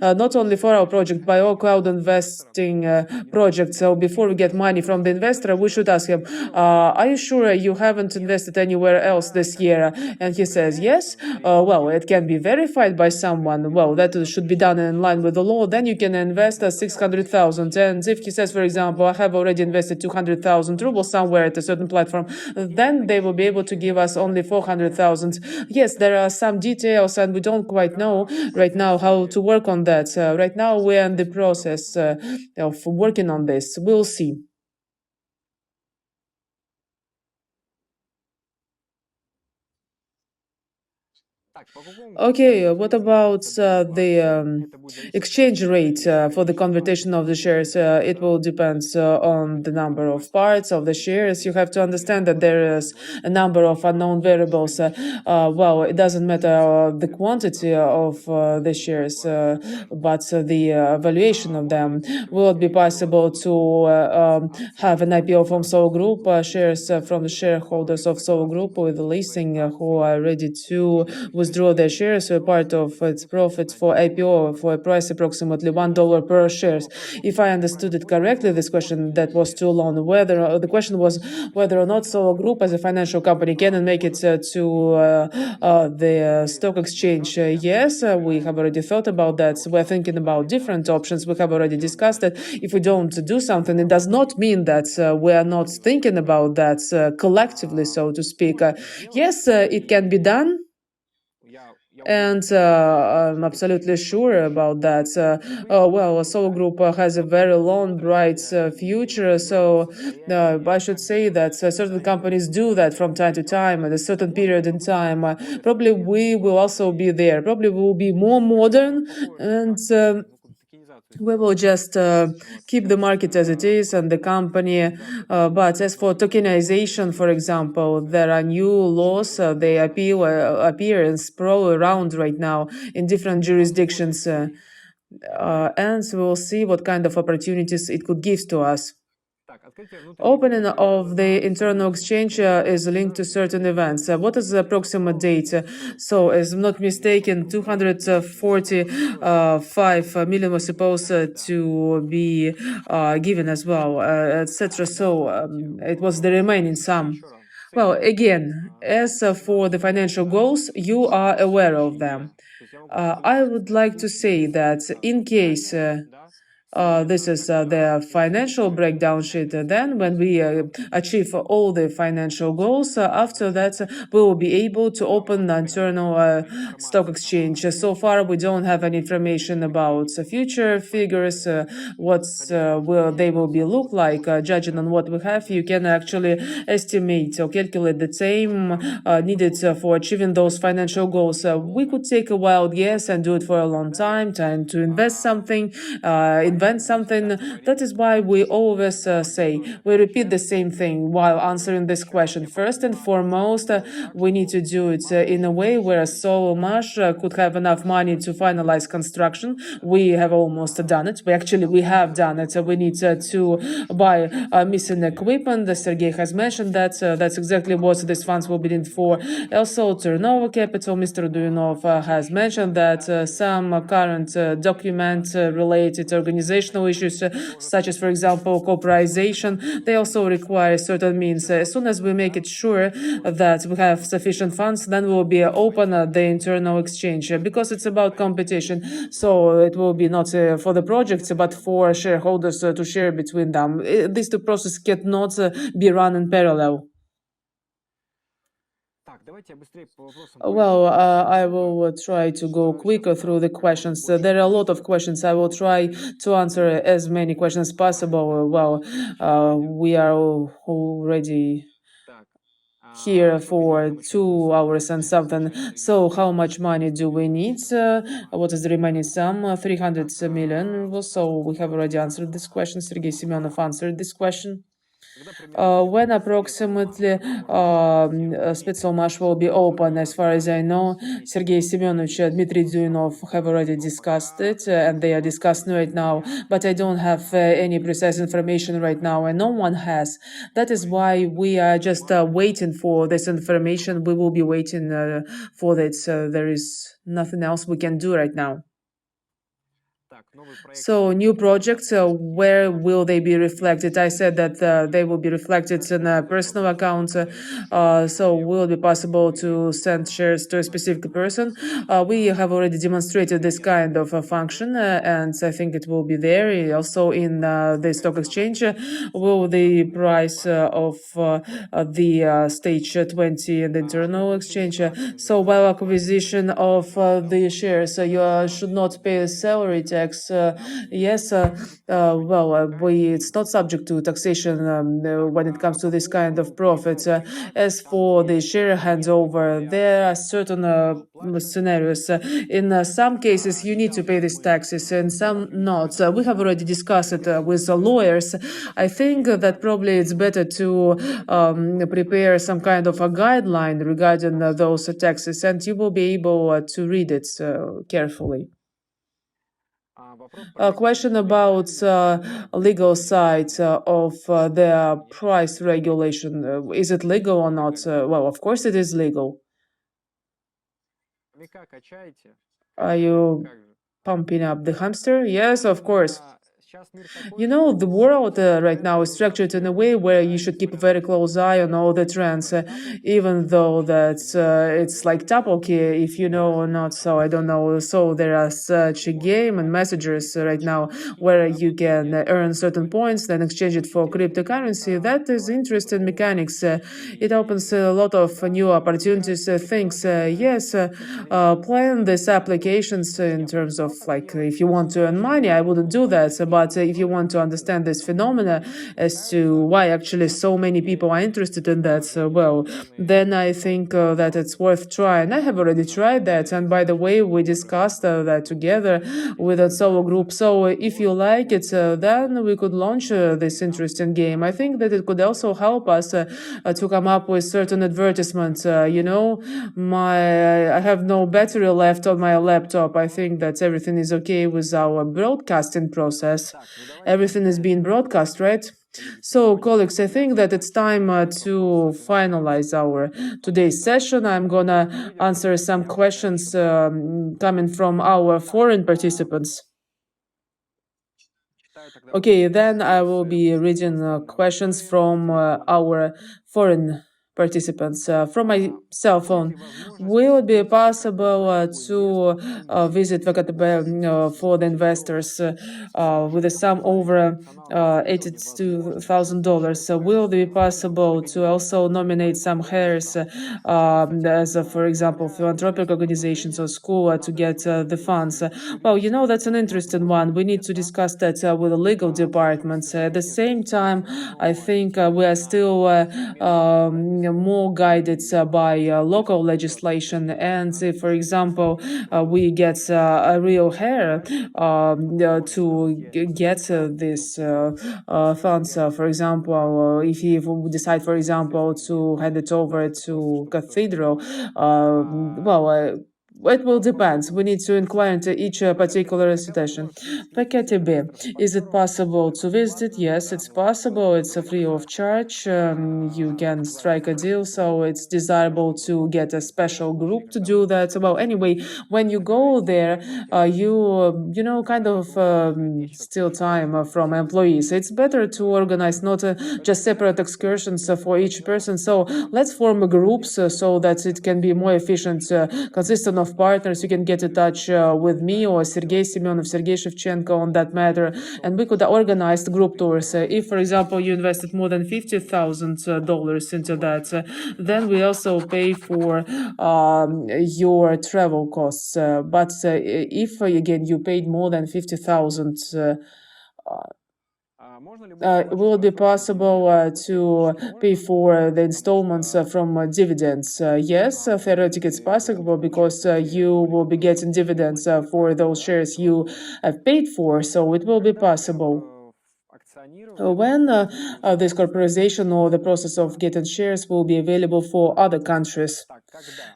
Not only for our project, by all cloud investing projects. So before we get money from the investor, we should ask him, are you sure you haven't invested anywhere else this year? And he says, yes. It can be verified by someone. That should be done in line with the law. Then you can invest 600,000. And if he says, for example, I have already invested 200,000 rubles somewhere at a certain platform, then they will be able to give us only 400,000. Yes, there are some details and we don't quite know right now how to work on that. Right now we're in the process of working on this. We'll see. Okay, what about the exchange rate for the conversion of the shares? It will depend on the number of parts of the shares. You have to understand that there is a number of unknown variables. Well, it doesn't matter the quantity of the shares, but the valuation of them. Will it be possible to have an IPO from SOLARGROUP, shares from the shareholders of SOLARGROUP with the listing who are ready to withdraw their shares or part of its profits for IPO for a price approximately $1 per shares? If I understood it correctly, this question that was too long. The question was whether or not SOLARGROUP as a financial company can and make it to the stock exchange. Yes, we have already thought about that. So we're thinking about different options. We have already discussed that. If we don't do something, it does not mean that we are not thinking about that collectively, so to speak. Yes, it can be done. And I'm absolutely sure about that. Well, SOLARGROUP has a very long, bright future. So I should say that certain companies do that from time to time at a certain period in time. Probably we will also be there. Probably we will be more modern and we will just keep the market as it is and the company. But as for tokenization, for example, there are new laws. They appear and sprawl around right now in different jurisdictions. And we will see what kind of opportunities it could give to us. Opening of the internal exchange is linked to certain events. What is the approximate date? So, as I'm not mistaken, 245 million was supposed to be given as well, etc. So, it was the remaining sum. Well, again, as for the financial goals, you are aware of them. I would like to say that in case this is the financial breakdown sheet. Then, when we achieve all the financial goals, after that, we will be able to open the internal stock exchange. So far, we don't have any information about future figures, what they will be look like. Judging on what we have, you can actually estimate or calculate the time needed for achieving those financial goals. We could take a wild guess and do it for a long time to invest something, invent something. That is why we always say, we repeat the same thing while answering this question. First and foremost, we need to do it in a way where Sovelmash could have enough money to finalize construction. We have almost done it. We have done it. We need to buy missing equipment. Sergey has mentioned that. That's exactly what these funds will be needed for. Also, turnover capital. Mr. Duyunov has mentioned that some current document-related organizational issues, such as, for example, cooperation, they also require certain means. As soon as we make it sure that we have sufficient funds, then we will be open the internal exchange, because it's about competition. So it will be not for the projects, but for shareholders to share between them. These two processes cannot be run in parallel. Well, I will try to go quicker through the questions. There are a lot of questions. I will try to answer as many questions as possible. Well, we are already here for 2 hours and something. So how much money do we need? What is the remaining sum? 300 million. So we have already answered this question. Sergey Semyonov answered this question. When approximately Spetselmash will be open? As far as I know, Sergey Semyonov and Dmitry Duyunov have already discussed it, and they are discussing right now, but I don't have any precise information right now, and no one has. That is why we are just waiting for this information. We will be waiting for that. There is nothing else we can do right now. So new projects, where will they be reflected? I said that they will be reflected in a personal account. So will it be possible to send shares to a specific person? We have already demonstrated this kind of function, and I think it will be there also in the stock exchange. Will the price of the stage 20 and the internal exchange? So while acquisition of the shares, you should not pay a salary tax. tax. Yes, it's not subject to taxation when it comes to this kind of profits. As for the share handover, there are certain scenarios. In some cases, you need to pay these taxes, and some not. We have already discussed it with lawyers. I think that probably it's better to prepare some kind of a guideline regarding those taxes, and you will be able to read it carefully. A question about legal side of the price regulation. Is it legal or not? Well, of course it is legal. Are you pumping up the hamster? Yes, of course. You know, the world right now is structured in a way where you should keep a very close eye on all the trends, even though that's it's like Tapolki, if you know or not. So I don't know. So there are such a game and messages right now where you can earn certain points, then exchange it for cryptocurrency. That is interesting mechanics. It opens a lot of new opportunities. Things. Yes, plan these applications in terms of like if you want to earn money, I wouldn't do that. But if you want to understand this phenomena as to why actually so many people are interested in that, well, then I think that it's worth trying. I have already tried that, and by the way, we discussed that together with a solo group. So if you like it, then we could launch this interesting game. I think that it could also help us to come up with certain advertisements. I have no battery left on my laptop. I think that everything is okay with our broadcasting process. Everything is being broadcast, right? So, colleagues, I think that it's time to finalize our today's session. I'm gonna answer some questions coming from our foreign participants. Okay, then I will be reading questions from our foreign participants from my cell phone. Will it be possible to visit VKTB for the investors with a sum over $82,000? Will it be possible to also nominate some heirs as, for example, philanthropic organizations or school to get the funds? Well, you know, that's an interesting one. We need to discuss that with the legal departments. At the same time, I think we are still more guided by local legislation. And if, for example, we get a real heir to get this funds, for example, if you decide, for example, to hand it over to cathedral, it will depend. We need to inquire into each particular situation. Package B. Is it possible to visit it? Yes, it's possible. It's free of charge. You can strike a deal, so it's desirable to get a special group to do that. Well, anyway, when you go there, you kind of steal time from employees. It's better to organize not just separate excursions for each person. So let's form groups so that it can be more efficient, consistent of partners. You can get in touch with me or Sergey Semyonov, Sergey Shevchenko on that matter, and we could organize group tours. If, for example, you invested more than $50,000 into that, then we also pay for your travel costs. But if, again, you paid more than 50,000, will it be possible to pay for the installments from dividends? Yes, theoretically it's possible because you will be getting dividends for those shares you have paid for, so it will be possible. When this corporatization or the process of getting shares will be available for other countries?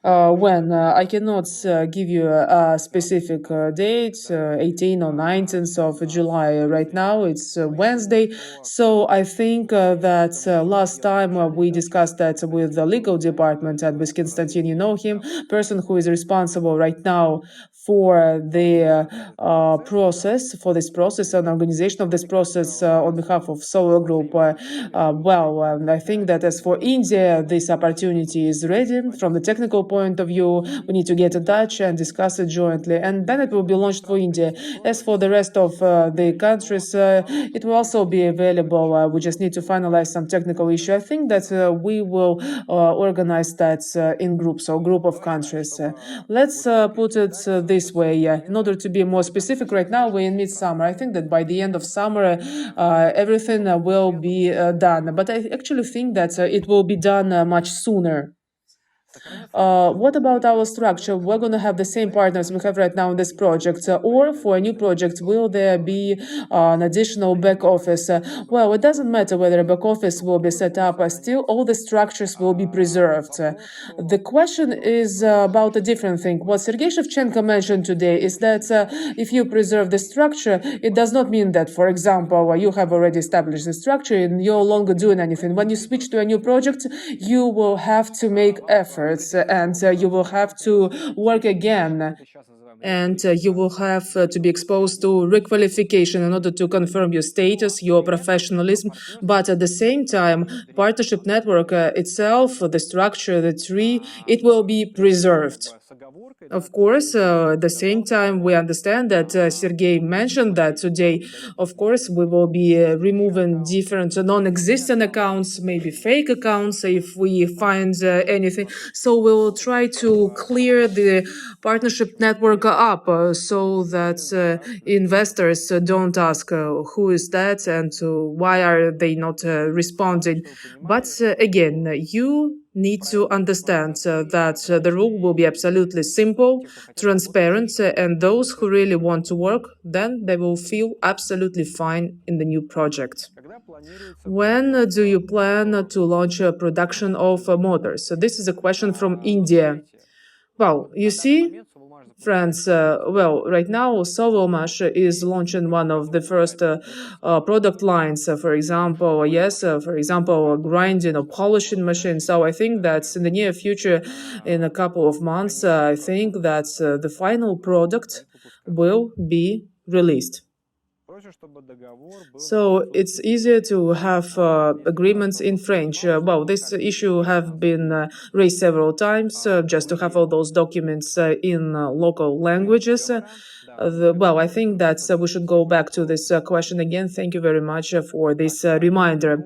When I cannot give you a specific date, 18 or 19th of July. Right now it's Wednesday, so I think that last time we discussed that with the legal department and with Konstantin, you know him, person who is responsible right now for the process, for this process and organization of this process on behalf of Solar Group. I think that as for India, this opportunity is ready from the technical point of view. We need to get in touch and discuss it jointly, and then it will be launched for India. As for the rest of the countries, it will also be available. We just need to finalize some technical issue. I think that we will organize that in groups or group of countries. Let's put it this this way. In order to be more specific, right now we're in midsummer. I think that by the end of summer, everything will be done. But I actually think that it will be done much sooner. What about our structure? We're going to have the same partners we have right now in this project, or for a new project, will there be an additional back office? Well, it doesn't matter whether a back office will be set up, still all the structures will be preserved. The question is about a different thing. What Sergey Shevchenko mentioned today is that if you preserve the structure, it does not mean that, for example, you have already established the structure and you're no longer doing anything. When you switch to a new project, you will have to make efforts and you will have to work again. And you will have to be exposed to requalification in order to confirm your status, your professionalism. But at the same time, partnership network itself, the structure, the tree, it will be preserved. Of course, at the same time, we understand that Sergey mentioned that today, of course, we will be removing different non-existent accounts, maybe fake accounts, if we find anything. So we will try to clear the partnership network up so that investors don't ask who is that and why are they not responding. But again, you need to understand that the rule will be absolutely simple, transparent, and those who really want to work, then they will feel absolutely fine in the new project. When do you plan to launch a production of motors? So this is a question from India. Well, you see, friends, well, right now Sovelmash is launching one of the first product lines, for example, a grinding or polishing machine. So I think that in the near future, in a couple of months, I think that the final product will be released. So it's easier to have agreements in French. Well, this issue have been raised several times, just to have all those documents in local languages. Well, I think that we should go back to this question again. Thank you very much for this reminder.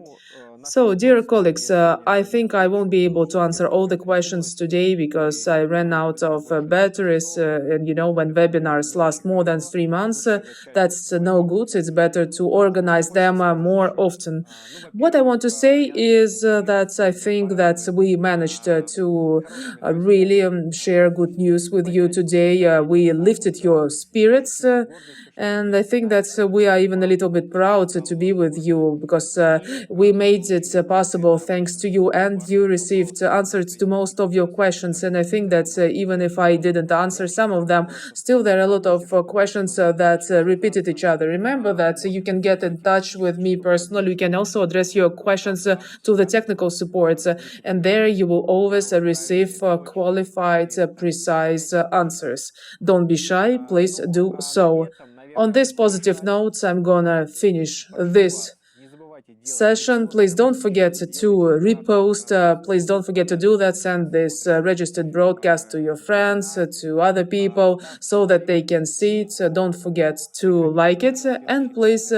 So, dear colleagues, I think I won't be able to answer all the questions today because I ran out of batteries. And when webinars last more than 3 months, that's no good. It's better to organize them more often. What I want to say is that I think that we managed to really share good news with you today. We lifted your spirits. And I think that we are even a little bit proud to be with you because we made it possible thanks to you, and you received answers to most of your questions. And I think that even if I didn't answer some of them, still there are a lot of questions that repeated each other. Remember that you can get in touch with me personally. You can also address your questions to the technical support, and there you will always receive qualified, precise answers. Don't be shy, please do so. On this positive note, I'm gonna finish this session. Please don't forget to repost. Please don't forget to do that. Send this registered broadcast to your friends, to other people, so that they can see it. Don't forget to like it. And please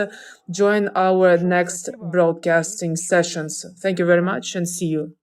join our next broadcasting sessions. Thank you very much and see you.